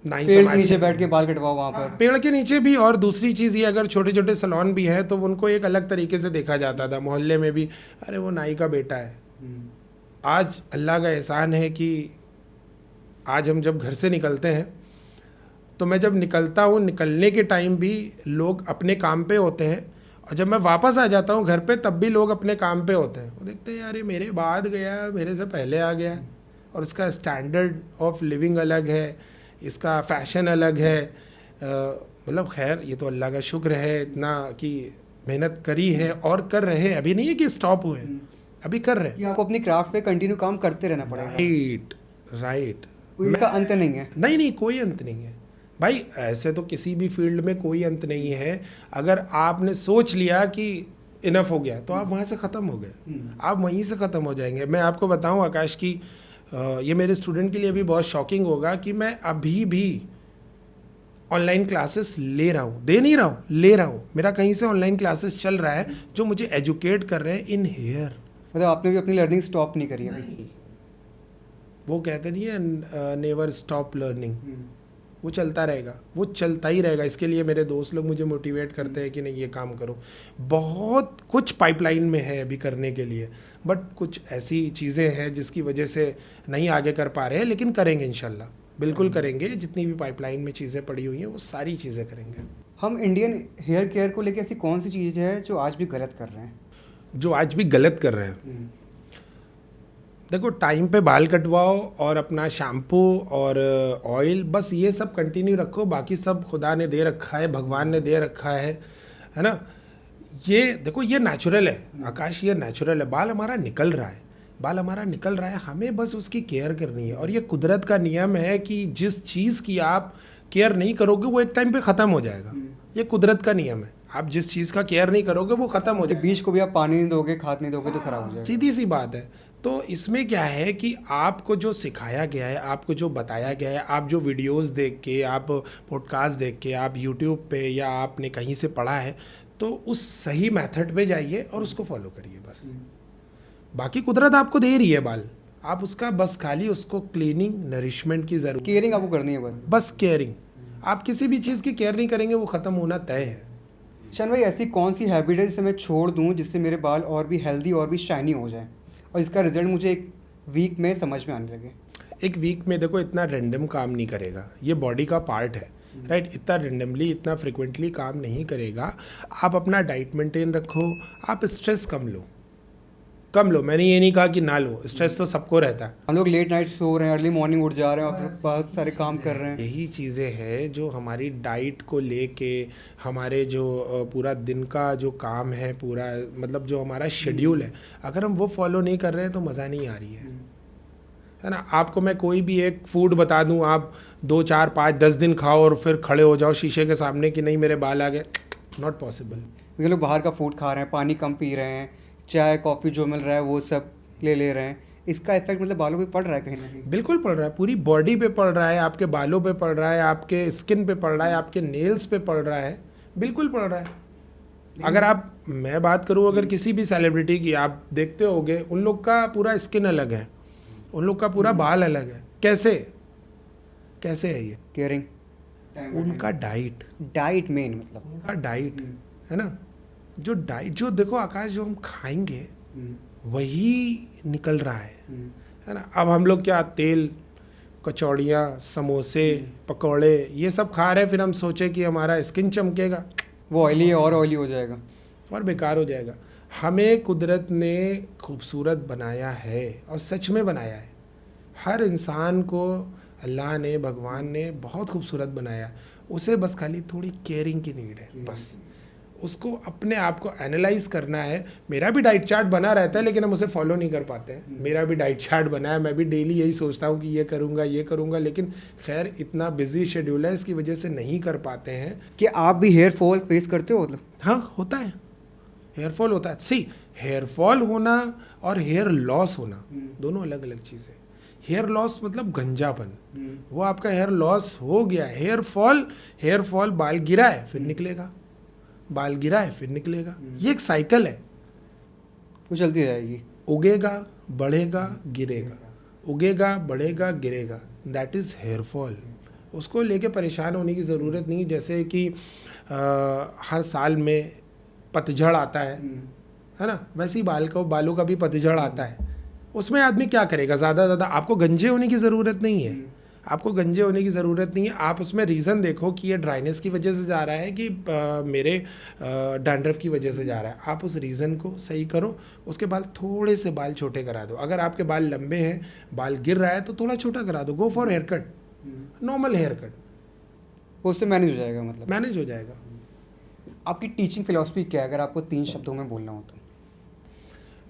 नाई पेड़ समाज के नीचे बैठ के बाल कटवाओ वहाँ पर। पेड़ के नीचे भी, और दूसरी चीज़ ये, अगर छोटे छोटे सैलून भी हैं तो उनको एक अलग तरीके से देखा जाता था मोहल्ले में भी, अरे वो नाई का बेटा है। आज अल्लाह का एहसान है कि आज हम जब घर से निकलते हैं तो मैं जब निकलता हूँ, निकलने के टाइम भी लोग अपने काम पे होते हैं, और जब मैं वापस आ जाता हूँ घर पे तब भी लोग अपने काम पे होते हैं। वो देखते हैं यार ये मेरे बाद गया, मेरे से पहले आ गया, और इसका स्टैंडर्ड ऑफ लिविंग अलग है, इसका फैशन अलग है। मतलब खैर ये तो अल्लाह का शुक्र है इतना कि मेहनत करी है और कर रहे हैं, अभी नहीं है कि स्टॉप हुए, अभी कर रहे हैं। आपको अपनी क्राफ्ट पे कंटिन्यू काम करते रहना पड़ेगा। राइट। इसका अंत नहीं है। नहीं, कोई अंत नहीं है भाई। ऐसे तो किसी भी फील्ड में कोई अंत नहीं है। अगर आपने सोच लिया कि इनफ हो गया तो आप वहाँ से ख़त्म हो गए, आप वहीं से ख़त्म हो जाएंगे। मैं आपको बताऊँ आकाश की, ये मेरे स्टूडेंट के लिए भी बहुत शॉकिंग होगा कि मैं अभी भी ऑनलाइन क्लासेस ले रहा हूँ, दे नहीं रहा हूँ, ले रहा हूँ। मेरा कहीं से ऑनलाइन क्लासेस चल रहा है जो मुझे एजुकेट कर रहे हैं इन हेयर। मतलब आपने भी अपनी लर्निंग स्टॉप नहीं करी है? वो कहते नहीं है नेवर स्टॉप लर्निंग, वो चलता रहेगा, वो चलता ही रहेगा। इसके लिए मेरे दोस्त लोग मुझे मोटिवेट करते हैं कि नहीं ये काम करो। बहुत कुछ पाइपलाइन में है अभी करने के लिए, बट कुछ ऐसी चीज़ें हैं जिसकी वजह से नहीं आगे कर पा रहे हैं, लेकिन करेंगे इंशाल्लाह, बिल्कुल करेंगे। जितनी भी पाइपलाइन में चीज़ें पड़ी हुई हैं वो सारी चीज़ें करेंगे। हम इंडियन हेयर केयर को लेकर ऐसी कौन सी चीज़ है जो आज भी गलत कर रहे हैं? जो आज भी गलत कर रहे हैं, देखो टाइम पे बाल कटवाओ और अपना शैम्पू और ऑयल, बस ये सब कंटिन्यू रखो, बाकी सब खुदा ने दे रखा है, भगवान ने दे रखा है ना। ये देखो ये नेचुरल है आकाश, ये नेचुरल है। बाल हमारा निकल रहा है, बाल हमारा निकल रहा है, हमें बस उसकी केयर करनी है। और ये कुदरत का नियम है कि जिस चीज़ की आप केयर नहीं करोगे वो एक टाइम पे ख़त्म हो जाएगा। ये कुदरत का नियम है, आप जिस चीज़ का केयर नहीं करोगे वो ख़त्म हो जाएगा। बीज को भी आप पानी नहीं दोगे, खाद नहीं दोगे तो खराब हो जाएगा। सीधी सी बात है। तो इसमें क्या है कि आपको जो सिखाया गया है, आपको जो बताया गया है, आप जो वीडियोस देख के, आप पॉडकास्ट देख के, आप यूट्यूब पे या आपने कहीं से पढ़ा है, तो उस सही मेथड पे जाइए और उसको फॉलो करिए बस। बाकी कुदरत आपको दे रही है बाल, आप उसका बस खाली उसको क्लीनिंग, नरिशमेंट की ज़रूरत, केयरिंग आपको करनी है बस केयरिंग। आप किसी भी चीज़ की केयर नहीं करेंगे वो ख़त्म होना तय है। शन भाई, ऐसी कौन सी हैबिट है जिसे मैं छोड़ दूं जिससे मेरे बाल और भी हेल्दी और भी शाइनी हो जाए और इसका रिजल्ट मुझे एक वीक में समझ में आने लगे? एक वीक में देखो इतना रैंडम काम नहीं करेगा, ये बॉडी का पार्ट है, राइट। इतना रैंडमली, इतना फ्रिक्वेंटली काम नहीं करेगा। आप अपना डाइट मेंटेन रखो, आप स्ट्रेस कम लो। मैंने ये नहीं कहा कि ना लो, स्ट्रेस तो सबको रहता है। हम लोग लेट नाइट सो रहे हैं, अर्ली मॉर्निंग उठ जा रहे हैं और फिर बहुत सारे काम कर रहे हैं। यही चीज़ें हैं जो हमारी डाइट को लेके, हमारे जो पूरा दिन का जो काम है, पूरा मतलब जो हमारा शेड्यूल है, अगर हम वो फॉलो नहीं कर रहे हैं तो मज़ा नहीं आ रही है ना। आपको मैं कोई भी एक फूड बता दूं, आप 2, 4, 5, 10 दिन खाओ और फिर खड़े हो जाओ शीशे के सामने कि नहीं मेरे बाल आ गए, नॉट पॉसिबल। ये लोग बाहर का फूड खा रहे हैं, पानी कम पी रहे हैं, चाय कॉफ़ी जो मिल रहा है वो सब ले रहे हैं। इसका इफेक्ट मतलब बालों पे पड़ रहा है कहीं ना कहीं? बिल्कुल पड़ रहा है, पूरी बॉडी पे पड़ रहा है, आपके बालों पे पड़ रहा है, आपके स्किन पे पड़ रहा है, आपके नेल्स पे पड़ रहा है, बिल्कुल पड़ रहा है। अगर मैं बात करूँ अगर किसी भी सेलिब्रिटी की, आप देखते होगे उन लोग का पूरा स्किन अलग है, उन लोग का पूरा बाल अलग है। कैसे है ये? केयरिंग, उनका डाइट मेन, मतलब उनका डाइट है ना। जो डाइट, जो देखो आकाश, जो हम खाएंगे वही निकल रहा है ना। अब हम लोग क्या तेल, कचौड़ियाँ, समोसे, पकौड़े ये सब खा रहे हैं, फिर हम सोचे कि हमारा स्किन चमकेगा, वो ऑयली है और ऑयली हो जाएगा और बेकार हो जाएगा। हमें कुदरत ने खूबसूरत बनाया है और सच में बनाया है। हर इंसान को अल्लाह ने, भगवान ने बहुत खूबसूरत बनाया, उसे बस खाली थोड़ी केयरिंग की नीड है। बस उसको अपने आप को एनालाइज करना है। मेरा भी डाइट चार्ट बना रहता है लेकिन हम उसे फॉलो नहीं कर पाते हैं। मेरा भी डाइट चार्ट बना है, मैं भी डेली यही सोचता हूँ कि ये करूँगा, लेकिन खैर इतना बिजी शेड्यूल है, इसकी वजह से नहीं कर पाते हैं। कि आप भी हेयर फॉल फेस करते हो? मतलब हाँ, होता है, हेयर फॉल होता है। सी, हेयर फॉल होना और हेयर लॉस होना दोनों अलग अलग चीज़ें। हेयर लॉस मतलब गंजापन, वो आपका हेयर लॉस हो गया। हेयर फॉल बाल गिरा है फिर निकलेगा, बाल गिरा है फिर निकलेगा, ये एक साइकिल है, वो चलती रहेगी। उगेगा, बढ़ेगा, गिरेगा, उगेगा, बढ़ेगा, गिरेगा, दैट इज़ हेयर फॉल। उसको लेके परेशान होने की ज़रूरत नहीं। जैसे कि हर साल में पतझड़ आता है ना, वैसे ही बालों का भी पतझड़ आता है। उसमें आदमी क्या करेगा, ज़्यादा आपको गंजे होने की ज़रूरत नहीं है। आपको गंजे होने की ज़रूरत नहीं है। आप उसमें रीज़न देखो कि ये ड्राइनेस की वजह से जा रहा है कि मेरे डैंड्रफ की वजह से जा रहा है। आप उस रीज़न को सही करो, उसके बाद थोड़े से बाल छोटे करा दो। अगर आपके बाल लंबे हैं, बाल गिर रहा है तो थोड़ा छोटा करा दो। Go for hair cut, normal hair cut, उससे मैनेज हो जाएगा, मतलब मैनेज हो जाएगा। आपकी टीचिंग फिलॉसफी क्या है अगर आपको 3 शब्दों में बोलना हो तो?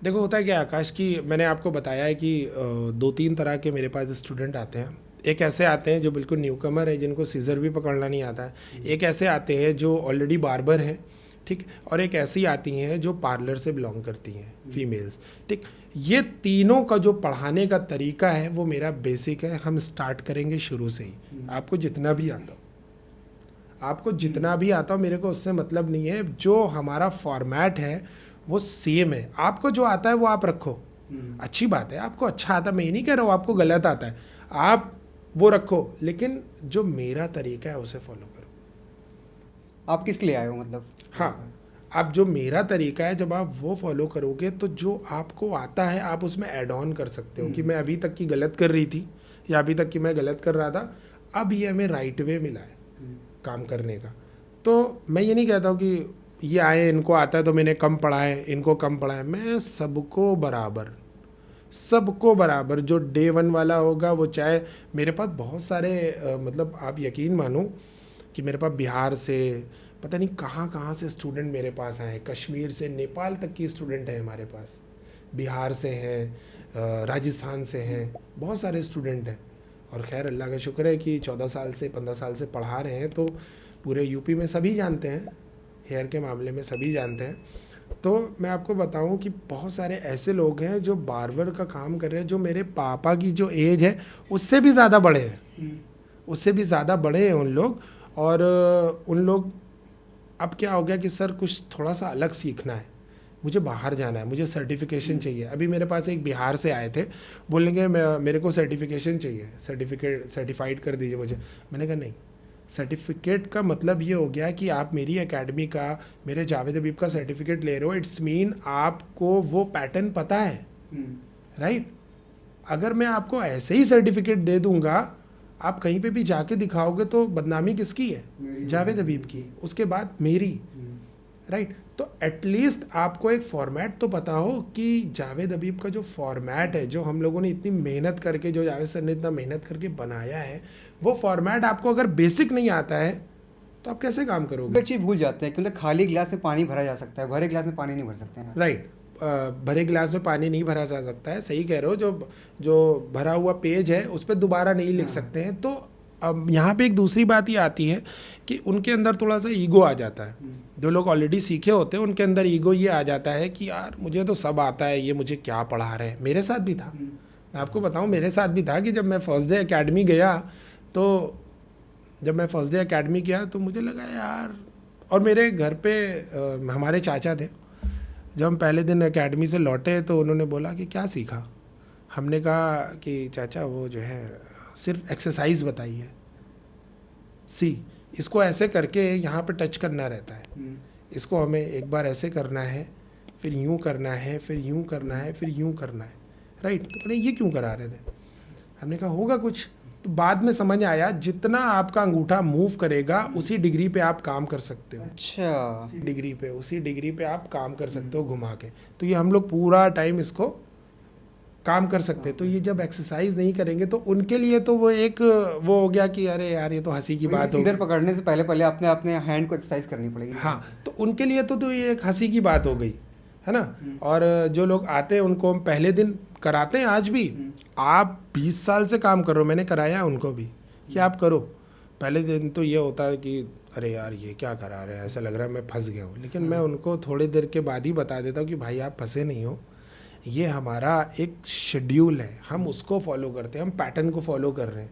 देखो होता है क्या आकाश कि मैंने आपको बताया है कि 2-3 तरह के मेरे पास स्टूडेंट आते हैं। एक ऐसे आते हैं जो बिल्कुल न्यूकमर है, जिनको सीज़र भी पकड़ना नहीं आता है। एक ऐसे आते हैं जो ऑलरेडी बार्बर हैं, ठीक। और एक ऐसी आती हैं जो पार्लर से बिलोंग करती हैं, फीमेल्स, ठीक। ये तीनों का जो पढ़ाने का तरीका है वो मेरा बेसिक है। हम स्टार्ट करेंगे शुरू से ही। आपको जितना भी आता हो, आपको जितना भी आता हो, मेरे को उससे मतलब नहीं है। जो हमारा फॉर्मेट है वो सेम है। आपको जो आता है वो आप रखो, अच्छी बात है। आपको अच्छा आता है, मैं ये नहीं कह रहा हूँ आपको गलत आता है, आप वो रखो, लेकिन जो मेरा तरीका है उसे फॉलो करो। आप किस लिए आए हो, मतलब? हाँ, आप जो मेरा तरीका है जब आप वो फॉलो करोगे तो जो आपको आता है आप उसमें ऐड ऑन कर सकते हो। कि मैं अभी तक की गलत कर रही थी या अभी तक की मैं गलत कर रहा था, अब ये हमें राइट वे मिला है काम करने का। तो मैं ये नहीं कहता हूँ कि ये आए इनको आता है तो मैंने कम पढ़ा है, इनको कम पढ़ा है। मैं सबको बराबर जो डे 1 वाला होगा वो, चाहे मेरे पास बहुत सारे मतलब आप यकीन मानो कि मेरे पास बिहार से पता नहीं कहाँ से स्टूडेंट मेरे पास आए, कश्मीर से नेपाल तक की स्टूडेंट है हमारे पास, बिहार से हैं, राजस्थान से हैं, बहुत सारे स्टूडेंट हैं। और खैर अल्लाह का शुक्र है कि 14 साल से 15 साल से पढ़ा रहे हैं, तो पूरे यूपी में सभी जानते हैं, हेयर के मामले में सभी जानते हैं। तो मैं आपको बताऊं कि बहुत सारे ऐसे लोग हैं जो बार्बर का काम कर रहे हैं, जो मेरे पापा की जो एज है उससे भी ज़्यादा बड़े हैं, उससे भी ज़्यादा बड़े हैं उन लोग। और उन लोग, अब क्या हो गया कि सर कुछ थोड़ा सा अलग सीखना है, मुझे बाहर जाना है, मुझे सर्टिफिकेशन चाहिए। अभी मेरे पास एक बिहार से आए थे, बोलेंगे मेरे को सर्टिफिकेशन चाहिए, सर्टिफाइड कर दीजिए मुझे। मैंने कहा नहीं, सर्टिफिकेट का मतलब ये हो गया कि आप मेरी एकेडमी का, मेरे जावेद हबीब का सर्टिफिकेट ले रहे हो, इट्स मीन आपको वो पैटर्न पता है, राइट। अगर मैं आपको ऐसे ही सर्टिफिकेट दे दूंगा, आप कहीं पे भी जाके दिखाओगे तो बदनामी किसकी है? जावेद हबीब की, उसके बाद मेरी, राइट। तो एटलीस्ट आपको एक फॉर्मेट तो पता हो कि जावेद हबीब का जो फॉर्मेट है, जो हम लोगों ने इतनी मेहनत करके, जो जावेद सर ने इतना मेहनत करके बनाया है, वो फॉर्मेट आपको अगर बेसिक नहीं आता है तो आप कैसे काम करोगे? चीज़ भूल जाते हैं, क्योंकि खाली गिलास में पानी भरा जा सकता है, भरे गिलास में पानी नहीं भर सकते हैं। राइट, भरे गिलास में पानी नहीं भरा जा सकता है, सही कह रहे हो। जो भरा हुआ पेज है उस पर दोबारा नहीं लिख सकते हैं। तो अब यहाँ पे एक दूसरी बात ये आती है कि उनके अंदर थोड़ा सा ईगो आ जाता है। जो लोग ऑलरेडी सीखे होते हैं उनके अंदर ईगो ये आ जाता है कि यार मुझे तो सब आता है, ये मुझे क्या पढ़ा रहे हैं। मेरे साथ भी था, मैं आपको बताऊं, मेरे साथ भी था कि जब मैं फर्स्ट डे एकेडमी गया तो मुझे लगा यार, और मेरे घर पे हमारे चाचा थे, जब हम पहले दिन एकेडमी से लौटे तो उन्होंने बोला कि क्या सीखा। हमने कहा कि चाचा वो जो है सिर्फ एक्सरसाइज बताई है, इसको ऐसे करके यहाँ पे टच करना रहता है, इसको हमें एक बार ऐसे करना है, फिर यूँ करना है, फिर यूँ करना है, फिर यूँ करना है, राइट। तो ये क्यों करा रहे थे? हमने कहा होगा कुछ। तो बाद में समझ आया जितना आपका अंगूठा मूव करेगा उसी डिग्री पे आप काम कर सकते हो। अच्छा, उसी डिग्री पे आप काम कर सकते हो घुमा के। तो ये हम लोग पूरा टाइम इसको काम कर सकते हैं। तो ये जब एक्सरसाइज नहीं करेंगे तो उनके लिए तो वो हो गया कि अरे यार ये तो हंसी की बात हो, इधर पकड़ने से पहले आपने अपने हैंड को एक्सरसाइज करनी पड़ेगी। हाँ, तो उनके लिए तो ये एक हंसी की बात हो गई, है ना। और जो लोग आते हैं उनको हम पहले दिन कराते हैं। आज भी आप 20 साल से काम कर रहे हो, मैंने कराया उनको भी कि आप करो। पहले दिन तो ये होता है कि अरे यार ये क्या करा रहे हैं, ऐसा लग रहा है मैं फंस गया हूँ। लेकिन मैं उनको थोड़ी देर के बाद ही बता देता हूँ कि भाई आप फंसे नहीं हो, ये हमारा एक शेड्यूल है, हम उसको फॉलो करते हैं, हम पैटर्न को फॉलो कर रहे हैं,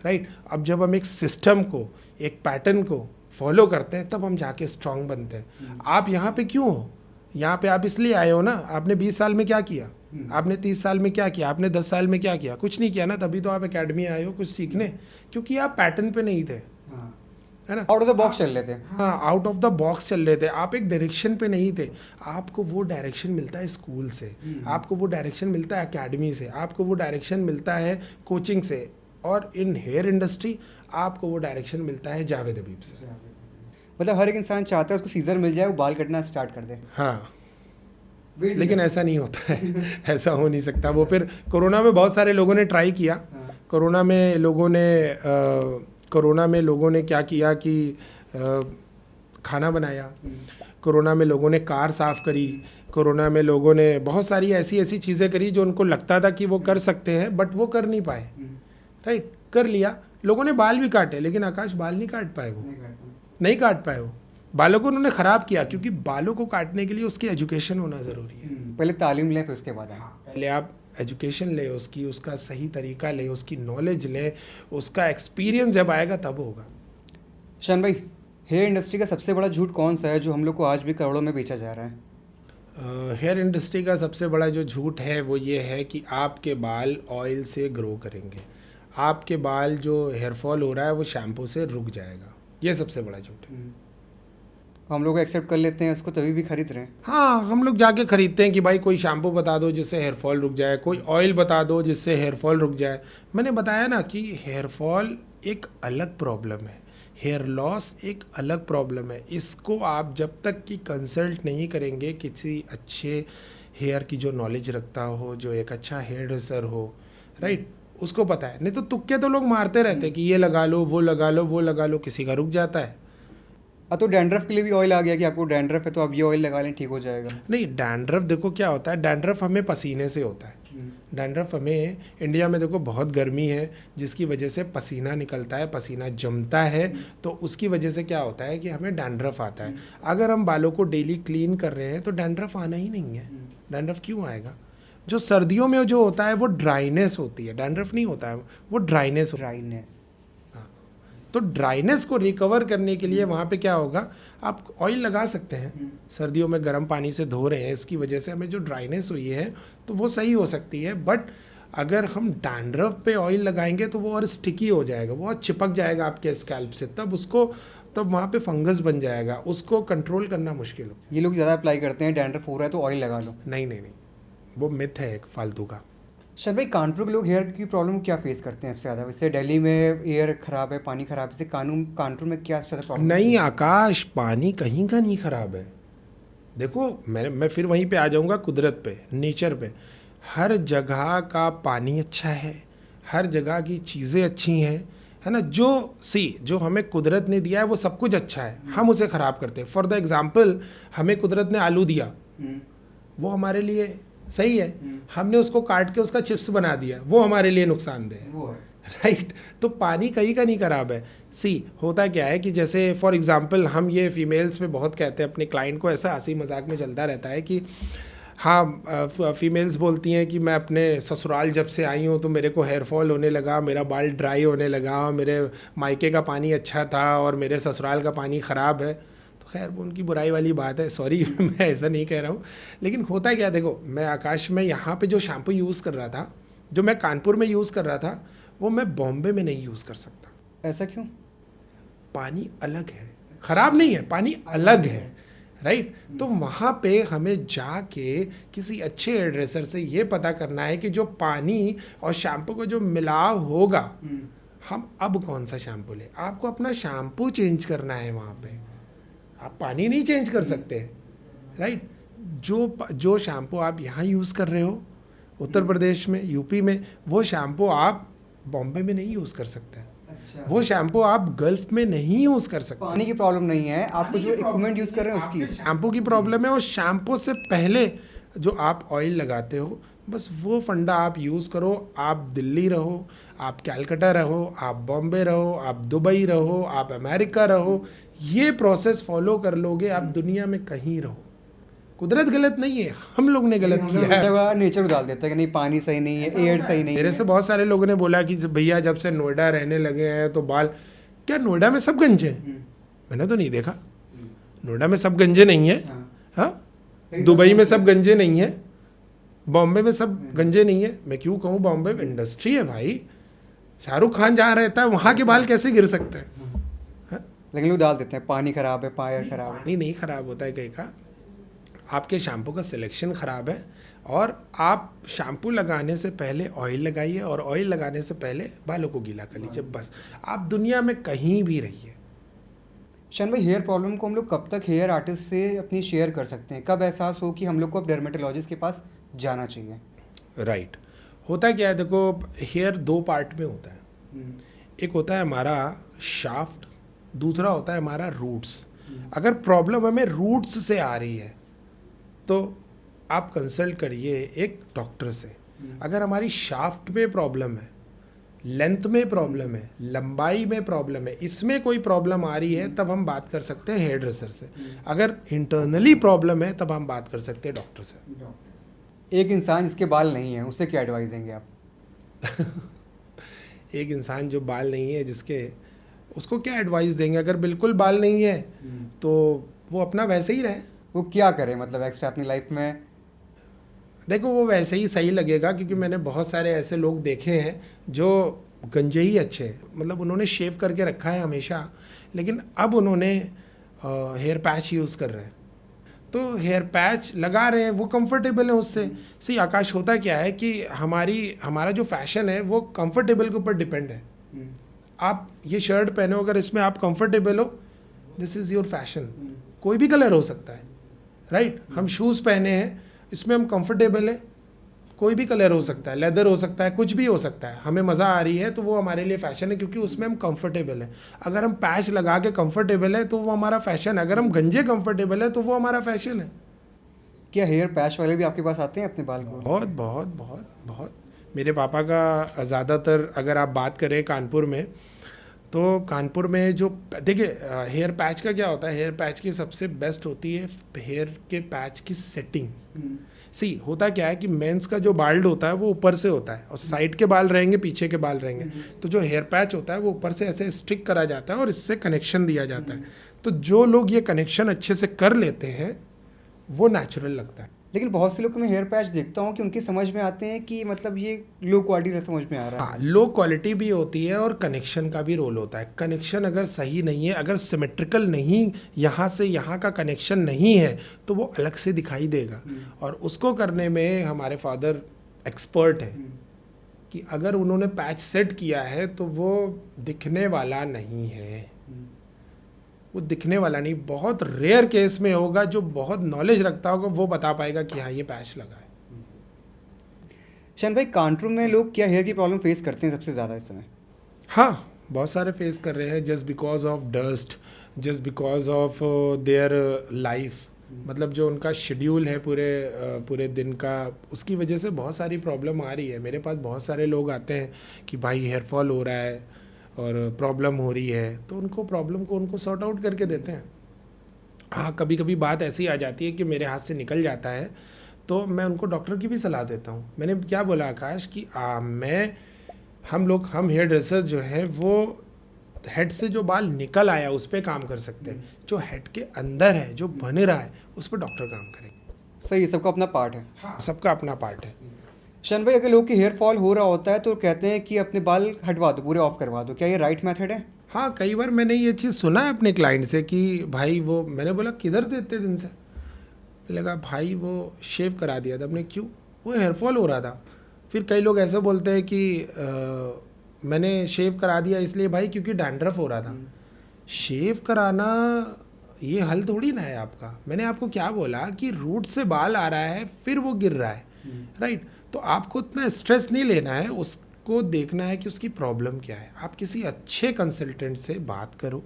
राइट। अब जब हम एक सिस्टम को, एक पैटर्न को फॉलो करते हैं तब हम जाके स्ट्रांग बनते हैं। आप यहाँ पे क्यों हो? यहाँ पे आप इसलिए आए हो ना। आपने 20 साल में क्या किया, आपने 30 साल में क्या किया, आपने 10 साल में क्या किया? कुछ नहीं किया ना, तभी तो आप एकेडमी आए हो कुछ सीखने, क्योंकि आप पैटर्न पे नहीं थे, है ना, आउट ऑफ द बॉक्स चल रहे थे। हाँ, आउट ऑफ द बॉक्स चल रहे थे, आप एक डायरेक्शन पे नहीं थे। आपको वो डायरेक्शन मिलता है स्कूल से, आपको वो डायरेक्शन मिलता है एकेडमी से, आपको वो डायरेक्शन मिलता है कोचिंग से। और इन हेयर इंडस्ट्री आपको वो डायरेक्शन मिलता है जावेद हबीब से। मतलब हर एक इंसान चाहता है उसको सीजर मिल जाए, वो बाल कटना स्टार्ट कर दे। हाँ, लेकिन ऐसा नहीं होता है ऐसा हो नहीं सकता। वो फिर कोरोना में बहुत सारे लोगों ने ट्राई किया। कोरोना में लोगों ने क्या किया कि खाना बनाया, कोरोना में लोगों ने कार साफ़ करी, कोरोना में लोगों ने बहुत सारी ऐसी ऐसी चीज़ें करी जो उनको लगता था कि वो कर सकते हैं, बट वो कर नहीं पाए। राइट, कर लिया। लोगों ने बाल भी काटे, लेकिन आकाश बाल नहीं काट पाए, वो नहीं काट पाए। वो बालों को उन्होंने ख़राब किया, क्योंकि बालों को काटने के लिए उसकी एजुकेशन होना ज़रूरी है। पहले तालीम लें, फिर उसके बाद आए। पहले आप एजुकेशन लें उसकी, उसका सही तरीका लें, उसकी नॉलेज लें, उसका एक्सपीरियंस जब आएगा तब होगा। शन भाई, हेयर इंडस्ट्री का सबसे बड़ा झूठ कौन सा है जो हम लोग को आज भी करोड़ों में बेचा जा रहा है? हेयर इंडस्ट्री का सबसे बड़ा जो झूठ है वो ये है कि आपके बाल ऑयल से ग्रो करेंगे, आपके बाल जो हेयर फॉल हो रहा है वो शैम्पू से रुक जाएगा। ये सबसे बड़ा झूठ है। हम लोग एक्सेप्ट कर लेते हैं उसको, तभी भी खरीद रहे हैं। हाँ, हम लोग जाके खरीदते हैं कि भाई कोई शैम्पू बता दो जिससे हेयर फॉल रुक जाए, कोई ऑयल बता दो जिससे हेयर फॉल रुक जाए। मैंने बताया ना कि हेयर फॉल एक अलग प्रॉब्लम है, हेयर लॉस एक अलग प्रॉब्लम है। इसको आप जब तक कि कंसल्ट नहीं करेंगे किसी अच्छे हेयर की जो नॉलेज रखता हो, जो एक अच्छा हेयर ड्रेसर हो, राइट, उसको पता है। नहीं तो तुक्के तो लोग मारते रहते हैं कि ये लगा लो, वो लगा लो, वो लगा लो, किसी का रुक जाता है। तो डैंड्रफ के लिए भी ऑयल आ गया कि आपको डैंड्रफ है तो आप ये ऑयल लगा लें, ठीक हो जाएगा। नहीं, डैंड्रफ देखो क्या होता है, डैंड्रफ हमें पसीने से होता है। डैंड्रफ हमें, इंडिया में देखो बहुत गर्मी है जिसकी वजह से पसीना निकलता है, पसीना जमता है, तो उसकी वजह से क्या होता है कि हमें डैंड्रफ आता है। अगर हम बालों को डेली क्लीन कर रहे हैं तो डैंड्रफ आना ही नहीं है। डैंड्रफ क्यों आएगा? जो सर्दियों में जो होता है वो ड्राइनेस होती है, डैंड्रफ नहीं होता है, वो ड्राइनेस। तो ड्राइनेस को रिकवर करने के लिए वहाँ पे क्या होगा, आप ऑयल लगा सकते हैं। सर्दियों में गर्म पानी से धो रहे हैं, इसकी वजह से हमें जो ड्राइनेस हुई है तो वो सही हो सकती है। बट अगर हम डैंड्रफ पे ऑयल लगाएंगे तो वो और स्टिकी हो जाएगा, वो और चिपक जाएगा आपके स्कैल्प से, तब वहाँ पे फंगस बन जाएगा, उसको कंट्रोल करना मुश्किल हो। ये लोग ज़्यादा अप्लाई करते हैं, डैंड्रफ हो रहा है तो ऑयल लगा लो। नहीं, वो मिथ है एक फालतू का। सर भाई, कानपुर के लोग हेयर की प्रॉब्लम क्या फेस करते हैं सबसे ज़्यादा? वैसे दिल्ली में एयर ख़राब है, पानी ख़राब है, इससे कानपुर में क्या ज़्यादा प्रॉब्लम? नहीं आकाश, पानी कहीं का नहीं ख़राब है। देखो, मैं फिर वहीं पे आ जाऊंगा, कुदरत पे, नेचर पे। हर जगह का पानी अच्छा है, हर जगह की चीज़ें अच्छी हैं, है ना। जो हमें कुदरत ने दिया है वो सब कुछ अच्छा है, हम उसे ख़राब करते हैं। फॉर द एग्ज़ाम्पल, हमें कुदरत ने आलू दिया, वो हमारे लिए सही है, हमने उसको काट के उसका चिप्स बना दिया, वो हमारे लिए नुकसानदेह है, राइट। तो पानी कहीं का नहीं ख़राब है। होता क्या है कि जैसे फॉर एग्ज़ाम्पल, हम ये फीमेल्स पे बहुत कहते हैं, अपने क्लाइंट को ऐसा हंसी मजाक में चलता रहता है कि हाँ, फीमेल्स बोलती हैं कि मैं अपने ससुराल जब से आई हूँ तो मेरे को हेयर फॉल होने लगा, मेरा बाल ड्राई होने लगा, मेरे मायके का पानी अच्छा था और मेरे ससुराल का पानी ख़राब है। तो खैर वो उनकी बुराई वाली बात है, सॉरी मैं ऐसा नहीं कह रहा हूँ। लेकिन होता क्या, देखो, मैं आकाश में यहाँ पे जो शैम्पू यूज़ कर रहा था, जो मैं कानपुर में यूज़ कर रहा था, वो मैं बॉम्बे में नहीं यूज़ कर सकता। ऐसा क्यों? पानी अलग है, ख़राब नहीं है, पानी अलग है, राइट। तो वहाँ पे हमें जाके किसी अच्छे हेयर ड्रेसर से ये पता करना है कि जो पानी और शैम्पू का जो मिलाव होगा, हम अब कौन सा शैम्पू लें। आपको अपना शैम्पू चेंज करना है वहाँ पे, आप पानी नहीं चेंज कर सकते, राइट। जो शैम्पू आप यहाँ यूज़ कर रहे हो उत्तर प्रदेश में, यूपी में, वो शैम्पू आप बॉम्बे में नहीं यूज़ कर सकते। वो शैम्पू आप गल्फ में नहीं यूज़ कर सकते। पानी की प्रॉब्लम नहीं है, आपको जो इक्विपमेंट यूज़ कर रहे हैं उसकी शैम्पू की प्रॉब्लम है। और शैम्पू से पहले जो आप ऑयल लगाते हो, बस वो फंडा आप यूज़ करो। आप दिल्ली रहो, आप कैलकाटा रहो, आप बॉम्बे रहो, आप दुबई रहो, आप अमेरिका रहो, ये प्रोसेस फॉलो कर लोगे, आप दुनिया में कहीं रहो। कुदरत गलत नहीं है, हम लोग ने गलत किया है। नेचर डाल देता है कि नहीं, पानी सही नहीं है, एयर सही नहीं है। मेरे से बहुत सारे लोगों ने बोला कि भैया जब से नोएडा रहने लगे हैं तो बाल, क्या नोएडा में सब गंजे हैं? मैंने तो नहीं देखा, नोएडा में सब गंजे नहीं है। हाँ, दुबई में सब गंजे नहीं है, बॉम्बे में सब गंजे नहीं है। मैं क्यों कहूँ, बॉम्बे में इंडस्ट्री है भाई, शाहरुख खान जहाँ रहता है वहाँ के बाल कैसे गिर सकते हैं? लेकिन लोग डाल देते हैं पानी खराब है, पायर खराब है। नहीं खराब होता है कहीं का, आपके शैम्पू का सिलेक्शन ख़राब है और आप शैम्पू लगाने से पहले ऑयल लगाइए और ऑयल लगाने से पहले बालों को गीला कर लीजिए, बस। आप दुनिया में कहीं भी रहिए। शन भाई, हेयर प्रॉब्लम को हम लोग कब तक हेयर आर्टिस्ट से अपनी शेयर कर सकते हैं? कब एहसास हो कि हम लोग को अब डर्मेटोलॉजिस्ट के पास जाना चाहिए? राइट। होता क्या है, देखो, हेयर दो पार्ट में होता है। एक होता है हमारा शाफ्ट, दूसरा होता है हमारा रूट्स। अगर प्रॉब्लम हमें रूट्स से आ रही है तो आप कंसल्ट करिए एक डॉक्टर से। अगर हमारी शाफ्ट में प्रॉब्लम है, लेंथ में प्रॉब्लम है, लंबाई में प्रॉब्लम है, इसमें कोई प्रॉब्लम आ रही है, तब हम बात कर सकते हैं हेयर ड्रेसर से। अगर इंटरनली प्रॉब्लम है तब हम बात कर सकते हैं डॉक्टर से। एक इंसान जिसके बाल नहीं है, उससे क्या एडवाइस देंगे आप? एक इंसान जो बाल नहीं है उसको क्या एडवाइस देंगे? अगर बिल्कुल बाल नहीं है तो वो अपना वैसे ही रहे। वो क्या करे, मतलब एक्स्ट्रा अपनी लाइफ में? देखो, वो वैसे ही सही लगेगा, क्योंकि मैंने बहुत सारे ऐसे लोग देखे हैं जो गंजे ही अच्छे हैं, मतलब उन्होंने शेव करके रखा है हमेशा, लेकिन अब उन्होंने हेयर पैच यूज़ कर रहे हैं, तो हेयर पैच लगा रहे हैं, वो कंफर्टेबल है उससे। सी आकाश, होता क्या है कि हमारा जो फैशन है वो कंफर्टेबल के ऊपर डिपेंड है। आप ये शर्ट पहने हो, अगर इसमें आप कंफर्टेबल हो, दिस इज़ योर फैशन। कोई भी कलर हो सकता है, राइट? हम शूज़ पहने हैं, इसमें हम कंफर्टेबल है, कोई भी कलर हो सकता है, लेदर हो सकता है, कुछ भी हो सकता है, हमें मज़ा आ रही है तो वो हमारे लिए फ़ैशन है, क्योंकि उसमें हम कंफर्टेबल है। अगर हम पैच लगा के कंफर्टेबल है तो वो हमारा फ़ैशन है, अगर हम गंजे कंफर्टेबल है तो वो हमारा फ़ैशन है। क्या हेयर पैच वाले भी आपके पास आते हैं अपने बाल को? बहुत बहुत बहुत बहुत। मेरे पापा का ज़्यादातर, अगर आप बात करें कानपुर में, तो कानपुर में जो, देखिए, हेयर पैच का क्या होता है, हेयर पैच की सबसे बेस्ट होती है हेयर के पैच की सेटिंग। सी होता क्या है कि मेंस का जो बाल्ड होता है वो ऊपर से होता है, और साइड के बाल रहेंगे, पीछे के बाल रहेंगे, तो जो हेयर पैच होता है वो ऊपर से ऐसे स्टिक करा जाता है और इससे कनेक्शन दिया जाता है। तो जो लोग ये कनेक्शन अच्छे से कर लेते हैं वो नेचुरल लगता है। लेकिन बहुत से लोग को मैं हेयर पैच देखता हूँ कि उनकी समझ में आते हैं कि मतलब ये लो क्वालिटी से समझ में आ रहा है। हाँ, लो क्वालिटी भी होती है और कनेक्शन का भी रोल होता है। कनेक्शन अगर सही नहीं है, अगर सिमेट्रिकल नहीं, यहाँ से यहाँ का कनेक्शन नहीं है, तो वो अलग से दिखाई देगा। और उसको करने में हमारे फादर एक्सपर्ट हैं कि अगर उन्होंने पैच सेट किया है तो वो दिखने वाला नहीं है, वो दिखने वाला नहीं। बहुत रेयर केस में होगा, जो बहुत नॉलेज रखता होगा वो बता पाएगा कि हाँ ये पैच लगा है। शन भाई, कानपुर में लोग क्या हेयर की प्रॉब्लम फेस करते हैं सबसे ज़्यादा इस समय? हाँ, बहुत सारे फेस कर रहे हैं, just because of dust, just because of their life, मतलब जो उनका शेड्यूल है पूरे दिन का, उसकी वजह से बहुत सारी प्रॉब्लम आ रही है। मेरे पास बहुत सारे लोग आते हैं कि भाई हेयर फॉल हो रहा है और प्रॉब्लम हो रही है, तो उनको प्रॉब्लम को उनको सॉर्ट आउट करके देते हैं। हाँ, कभी कभी बात ऐसी आ जाती है कि मेरे हाथ से निकल जाता है, तो मैं उनको डॉक्टर की भी सलाह देता हूँ। मैंने क्या बोला आकाश कि हम हेयर ड्रेसर्स जो हैं वो हेड से जो बाल निकल आया उस पर काम कर सकते हैं, जो हेड के अंदर है, जो बन रहा है, उस पर डॉक्टर काम करेंगे। सही, सबका अपना पार्ट है। हाँ, सबका अपना पार्ट है। शन भाई, अगर लोग की हेयर फॉल हो रहा होता है तो कहते हैं कि अपने बाल हटवा दो, पूरे ऑफ करवा दो, क्या ये राइट मेथड है? हाँ, कई बार मैंने ये चीज़ सुना है अपने क्लाइंट से कि भाई वो, मैंने बोला किधर थे इतने दिन से, लगा भाई वो शेव करा दिया था। हमने क्यों? वो हेयर फॉल हो रहा था। फिर कई लोग ऐसे बोलते हैं कि मैंने शेव करा दिया इसलिए भाई क्योंकि डैंड्रफ हो रहा था। शेव कराना ये हल थोड़ी ना है आपका। मैंने आपको क्या बोला कि रूट से बाल आ रहा है फिर वो गिर रहा है, राइट? तो आपको इतना स्ट्रेस नहीं लेना है, उसको देखना है कि उसकी प्रॉब्लम क्या है। आप किसी अच्छे कंसल्टेंट से बात करो,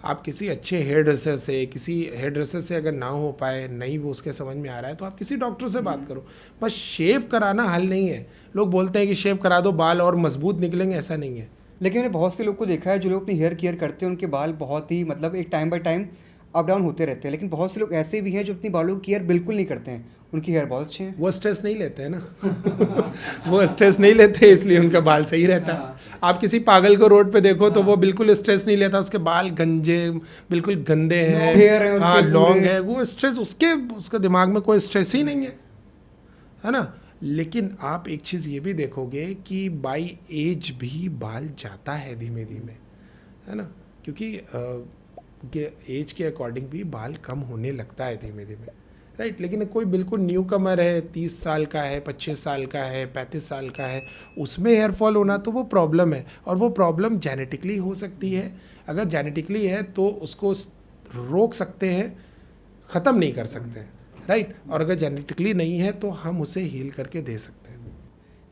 आप किसी अच्छे हेयर ड्रेसर से, किसी हेयर ड्रेसर से अगर ना हो पाए, नहीं वो उसके समझ में आ रहा है, तो आप किसी डॉक्टर से बात करो। बस शेव कराना हल नहीं है। लोग बोलते हैं कि शेव करा दो बाल और मजबूत निकलेंगे, ऐसा नहीं है। लेकिन मैंने बहुत से लोग को देखा है जो लोग अपनी हेयर केयर करते हैं, उनके बाल बहुत ही मतलब एक time by time up down होते रहते हैं। लेकिन बहुत से लोग ऐसे भी हैं जो अपनी बालों की केयर बिल्कुल नहीं करते हैं, उनकी हेयर बहुत अच्छे हैं। वो स्ट्रेस नहीं लेते हैं ना। वो स्ट्रेस नहीं लेते इसलिए उनका बाल सही रहता है। आप किसी पागल को रोड पे देखो तो वो बिल्कुल स्ट्रेस नहीं लेता, उसके बाल गंजे बिल्कुल गंदे हैं, हेयर है, हाँ लॉन्ग है, वो स्ट्रेस उसके दिमाग में कोई स्ट्रेस ही नहीं है ना। लेकिन आप एक चीज़ ये भी देखोगे कि बाई एज भी बाल जाता है धीमे धीमे, है ना, क्योंकि एज के अकॉर्डिंग भी बाल कम होने लगता है धीमे धीमे। राइट। लेकिन कोई बिल्कुल न्यू कमर है, 30 साल का है, 25 साल का है, 35 साल का है, उसमें हेयर फॉल होना तो वो प्रॉब्लम है, और वो प्रॉब्लम जेनेटिकली हो सकती है। अगर जेनेटिकली है तो उसको रोक सकते हैं, ख़त्म नहीं कर सकते हैं, राइट। और अगर जेनेटिकली नहीं है तो हम उसे हील करके दे सकते हैं।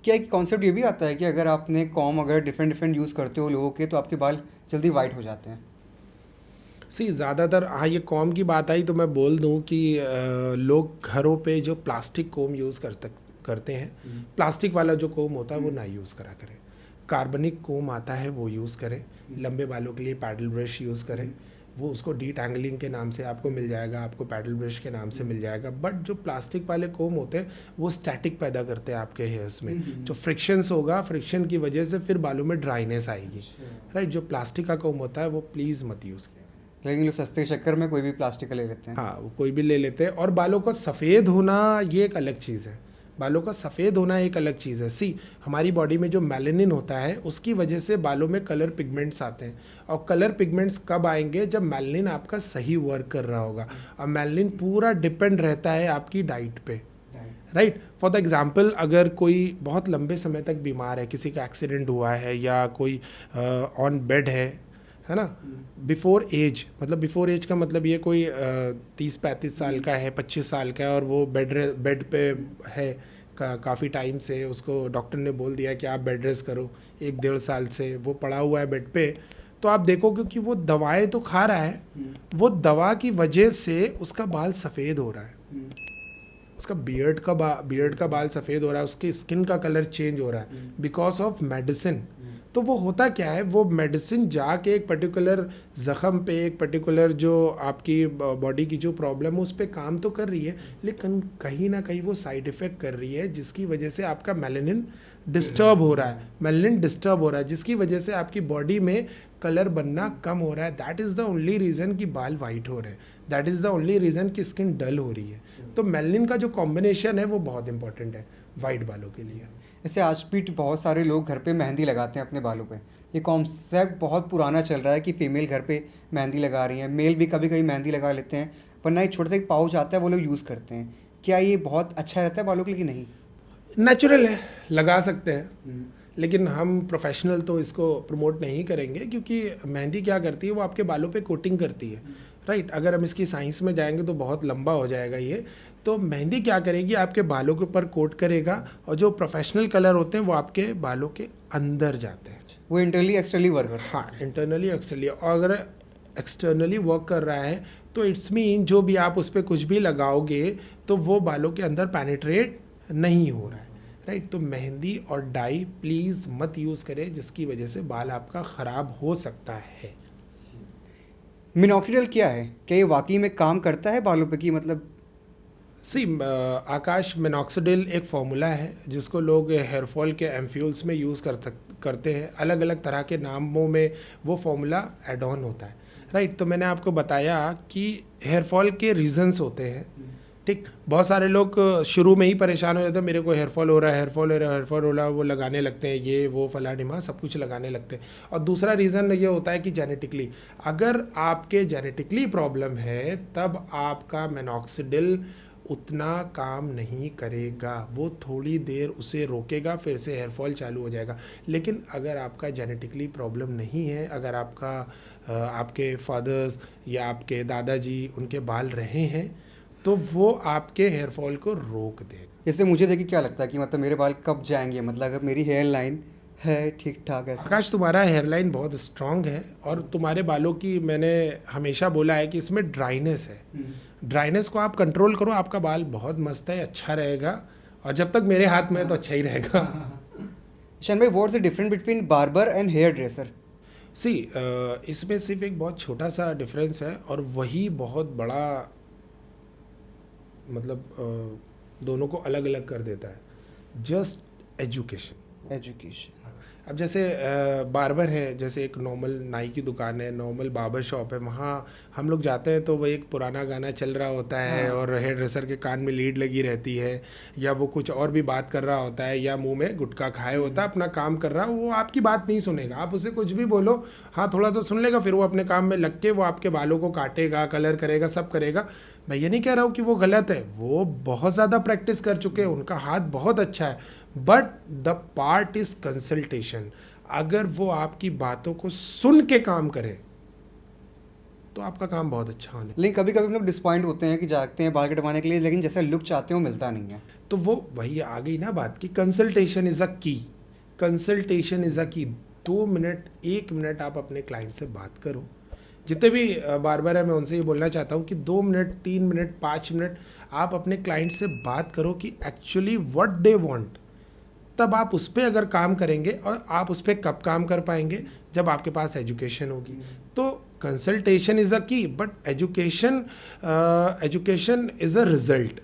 क्या एक कॉन्सेप्ट ये भी आता है कि अगर आपने कॉम अगर डिफरेंट डिफरेंट यूज़ करते हो लोगों के, तो आपके बाल जल्दी वाइट हो जाते हैं? ज़्यादातर, हाँ, ये कॉम की बात आई तो मैं बोल दूं कि लोग घरों पे जो प्लास्टिक कोम यूज़ करते हैं, प्लास्टिक वाला जो कोम होता है वो ना यूज़ करा करें। कार्बनिक कोम आता है वो यूज़ करें। लंबे बालों के लिए पैडल ब्रश यूज़ करें, वो उसको डीटैंगलिंग के नाम से आपको मिल जाएगा, आपको पैडल ब्रश के नाम से मिल जाएगा। बट जो प्लास्टिक वाले कोम होते हैं वो स्टैटिक पैदा करते हैं आपके हेयर्स में। जो फ्रिक्शंस होगा, फ्रिक्शन की वजह से फिर बालों में ड्राइनेस आएगी, राइट। जो प्लास्टिक का कोम होता है वो प्लीज़ मत यूज़ करें। लेकिन लोग सस्ते के चक्कर में कोई भी प्लास्टिक का ले लेते हैं। हाँ, वो कोई भी ले लेते हैं। और बालों का सफ़ेद होना ये एक अलग चीज़ है। बालों का सफ़ेद होना एक अलग चीज़ है। हमारी बॉडी में जो मेलानिन होता है उसकी वजह से बालों में कलर पिगमेंट्स आते हैं। और कलर पिगमेंट्स कब आएंगे? जब मेलानिन आपका सही वर्क कर रहा होगा। और मेलानिन पूरा डिपेंड रहता है आपकी डाइट पे, राइट। फॉर द एग्जाम्पल, अगर कोई बहुत लंबे समय तक बीमार है, किसी का एक्सीडेंट हुआ है या कोई ऑन बेड है ना, बिफोर एज, मतलब बिफोर एज का मतलब ये कोई 30-35 साल का है, 25 साल का है, और वो बेड पे है काफ़ी टाइम से, उसको डॉक्टर ने बोल दिया कि आप बेड रेस्ट करो, 1-1.5 साल से वो पड़ा हुआ है बेड पे, तो आप देखोगे कि वो दवाएं तो खा रहा है, वो दवा की वजह से उसका बाल सफ़ेद हो रहा है, उसका बियर्ड का बाल सफ़ेद हो रहा है, उसकी स्किन का कलर चेंज हो रहा है बिकॉज ऑफ मेडिसिन। तो वो होता क्या है, वो मेडिसिन जाके एक पर्टिकुलर ज़ख़म पे, एक पर्टिकुलर जो आपकी बॉडी की जो प्रॉब्लम है उस पर काम तो कर रही है, लेकिन कहीं ना कहीं वो साइड इफ़ेक्ट कर रही है, जिसकी वजह से आपका मेलानिन डिस्टर्ब हो रहा है। मेलानिन डिस्टर्ब हो रहा है जिसकी वजह से आपकी बॉडी में कलर बनना कम हो रहा है। That is the only reason कि बाल वाइट हो रहे हैं। That is the only reason कि स्किन डल हो रही है। तो मेलानिन का जो कॉम्बिनेशन है वो बहुत इंपॉर्टेंट है वाइट बालों के लिए। जैसे आज भी बहुत सारे लोग घर पे मेहंदी लगाते हैं अपने बालों पे। ये कॉन्सेप्ट बहुत पुराना चल रहा है कि फ़ीमेल घर पे मेहंदी लगा रही हैं, मेल भी कभी कभी मेहंदी लगा लेते हैं, वरना एक छोटा सा एक पाउच आता है वो लोग यूज़ करते हैं। क्या ये बहुत अच्छा रहता है बालों के लिए कि नहीं? नेचुरल है, लगा सकते हैं, लेकिन हम प्रोफेशनल तो इसको प्रमोट नहीं करेंगे, क्योंकि मेहंदी क्या करती है, वो आपके बालों पे कोटिंग करती है, राइट। अगर हम इसकी साइंस में जाएंगे तो बहुत लंबा हो जाएगा ये। तो मेहंदी क्या करेगी, आपके बालों के ऊपर कोट करेगा, और जो प्रोफेशनल कलर होते हैं वो आपके बालों के अंदर जाते हैं। वो इंटरनली एक्सटर्नली वर्क करता है। हाँ, इंटरनली एक्सटर्नली। और अगर एक्सटर्नली वर्क कर रहा है तो इट्स मीन जो भी आप उस पर कुछ भी लगाओगे तो वो बालों के अंदर पेनिट्रेट नहीं हो रहा है, राइट। तो मेहंदी और डाई प्लीज़ मत यूज़ करें, जिसकी वजह से बाल आपका ख़राब हो सकता है। मिनॉक्सिडिल क्या है? क्या ये वाकई में काम करता है बालों पे कि मतलब? आकाश, मिनॉक्सिडिल एक फार्मूला है जिसको लोग हेयर फॉल के एम्फ्यूल्स में यूज़ करते हैं। अलग अलग तरह के नामों में वो फार्मूला एड ऑन होता है, राइट। तो मैंने आपको बताया कि हेयर फॉल के रीजंस होते हैं, ठीक। बहुत सारे लोग शुरू में ही परेशान हो जाते हैं, मेरे को हेयर फॉल हो रहा है, हेयर फॉल हो रहा है, हेयर फॉल हो रहा है, वो लगाने लगते हैं ये वो फलानिमा सब कुछ लगाने लगते हैं। और दूसरा रीज़न ये होता है कि जेनेटिकली, अगर आपके जेनेटिकली प्रॉब्लम है तब आपका मिनॉक्सिडिल उतना काम नहीं करेगा, वो थोड़ी देर उसे रोकेगा, फिर से हेयर फॉल चालू हो जाएगा। लेकिन अगर आपका जेनेटिकली प्रॉब्लम नहीं है, अगर आपके फादर्स या आपके दादाजी उनके बाल रहे हैं, तो वो आपके हेयर फॉल को रोक देगा। जैसे मुझे देखिए क्या लगता है कि मतलब मेरे बाल कब जाएंगे, मतलब अगर मेरी हेयर लाइन है ठीक ठाक है। आकाश, तुम्हारा हेयर लाइन बहुत स्ट्रांग है, और तुम्हारे बालों की मैंने हमेशा बोला है कि इसमें ड्राइनेस है। ड्राइनेस को आप कंट्रोल करो, आपका बाल बहुत मस्त है, अच्छा रहेगा, और जब तक मेरे हाथ में है तो अच्छा ही रहेगा। ईशान भाई, what's the difference between barber and hairdresser? इसमें सिर्फ एक बहुत छोटा सा डिफरेंस है, और वही बहुत बड़ा मतलब दोनों को अलग अलग कर देता है। Just education. अब जैसे बार्बर है, जैसे एक नॉर्मल नाई की दुकान है, नॉर्मल बार्बर शॉप है, वहाँ हम लोग जाते हैं तो वो एक पुराना गाना चल रहा होता है और हेयर ड्रेसर के कान में लीड लगी रहती है, या वो कुछ और भी बात कर रहा होता है, या मुंह में गुटखा खाए होता है, अपना काम कर रहा है, वो आपकी बात नहीं सुनेगा। आप उसे कुछ भी बोलो, हाँ थोड़ा सा सुन लेगा, फिर वो अपने काम में लग के वो आपके बालों को काटेगा, कलर करेगा, सब करेगा। मैं ये नहीं कह रहा हूँ कि वो गलत है, वो बहुत ज़्यादा प्रैक्टिस कर चुके हैं, उनका हाथ बहुत अच्छा है, but the part is consultation. अगर वो आपकी बातों को सुन के काम करें तो आपका काम बहुत अच्छा होने। लेकिन कभी कभी हम लोग डिसपॉइंट होते हैं कि जागते हैं बाल कटवाने के लिए, लेकिन जैसा लुक चाहते हो मिलता नहीं है। तो वो वही आ गई ना बात की, कंसल्टेशन इज अ की। कंसल्टेशन इज अ की। 2 मिनट 1 मिनट आप अपने क्लाइंट से बात करो। जितने भी बार्बर है मैं उनसे ये बोलना चाहता हूँ कि 2 मिनट 3 मिनट 5 मिनट आप अपने क्लाइंट से बात करो कि एक्चुअली व्हाट दे वांट। तब आप उस पर अगर काम करेंगे, और आप उस पर कब काम कर पाएंगे, जब आपके पास एजुकेशन होगी। तो कंसल्टेशन इज़ अ की, but education is a result,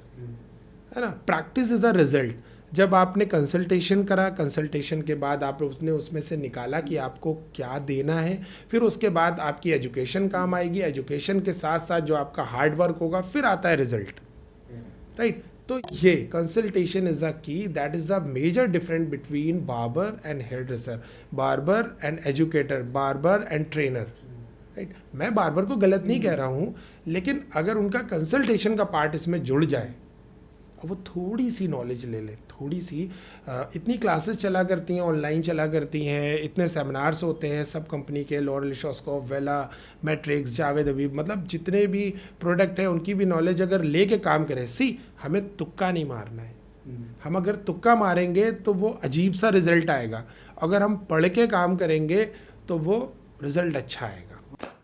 है ना। Practice is a result. जब आपने कंसल्टेशन करा, कंसल्टेशन के बाद आप उसने उसमें से निकाला कि आपको क्या देना है, फिर उसके बाद आपकी एजुकेशन काम आएगी, एजुकेशन के साथ साथ जो आपका हार्ड वर्क होगा, फिर आता है रिजल्ट, राइट। तो ये consultation is a key, that is a major difference between barber and hairdresser, barber and educator, barber and trainer, right. मैं बार्बर को गलत नहीं कह रहा हूँ, लेकिन अगर उनका कंसल्टेशन का पार्ट इसमें जुड़ जाए, वो थोड़ी सी नॉलेज ले ले, थोड़ी सी, इतनी क्लासेस चला करती हैं, ऑनलाइन चला करती हैं, इतने सेमिनार्स होते हैं सब कंपनी के, लॉरेल लिशोस्कोप, वेला, मैट्रिक्स, जावेद अबीब, मतलब जितने भी प्रोडक्ट हैं उनकी भी नॉलेज अगर ले के काम करें। सी, हमें तुक्का नहीं मारना है। हम अगर तुक्का मारेंगे तो वो अजीब सा रिजल्ट आएगा, अगर हम पढ़ के काम करेंगे तो वो रिजल्ट अच्छा आएगा।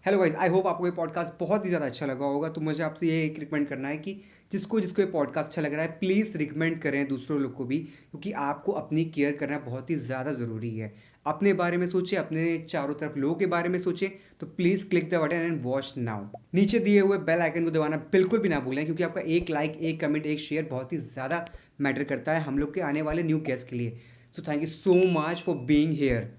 हेलो गाइस, आई होप आपको ये पॉडकास्ट बहुत ही ज़्यादा अच्छा लगा होगा। तो मुझे आपसे ये एक रिकमेंड करना है कि जिसको जिसको ये पॉडकास्ट अच्छा लग रहा है, प्लीज़ रिकमेंड करें दूसरों लोग को भी, क्योंकि आपको अपनी केयर करना बहुत ही ज़्यादा ज़रूरी है। अपने बारे में सोचें, अपने चारों तरफ लोगों के बारे में सोचें। तो please click the button and watch now. नीचे दिए हुए बेल आइकन को दबाना बिल्कुल भी ना भूलें, क्योंकि आपका एक लाइक, एक कमेंट, एक शेयर बहुत ही ज़्यादा मैटर करता है हम लोग के आने वाले न्यू गेस्ट के लिए। So thank you so much for being here.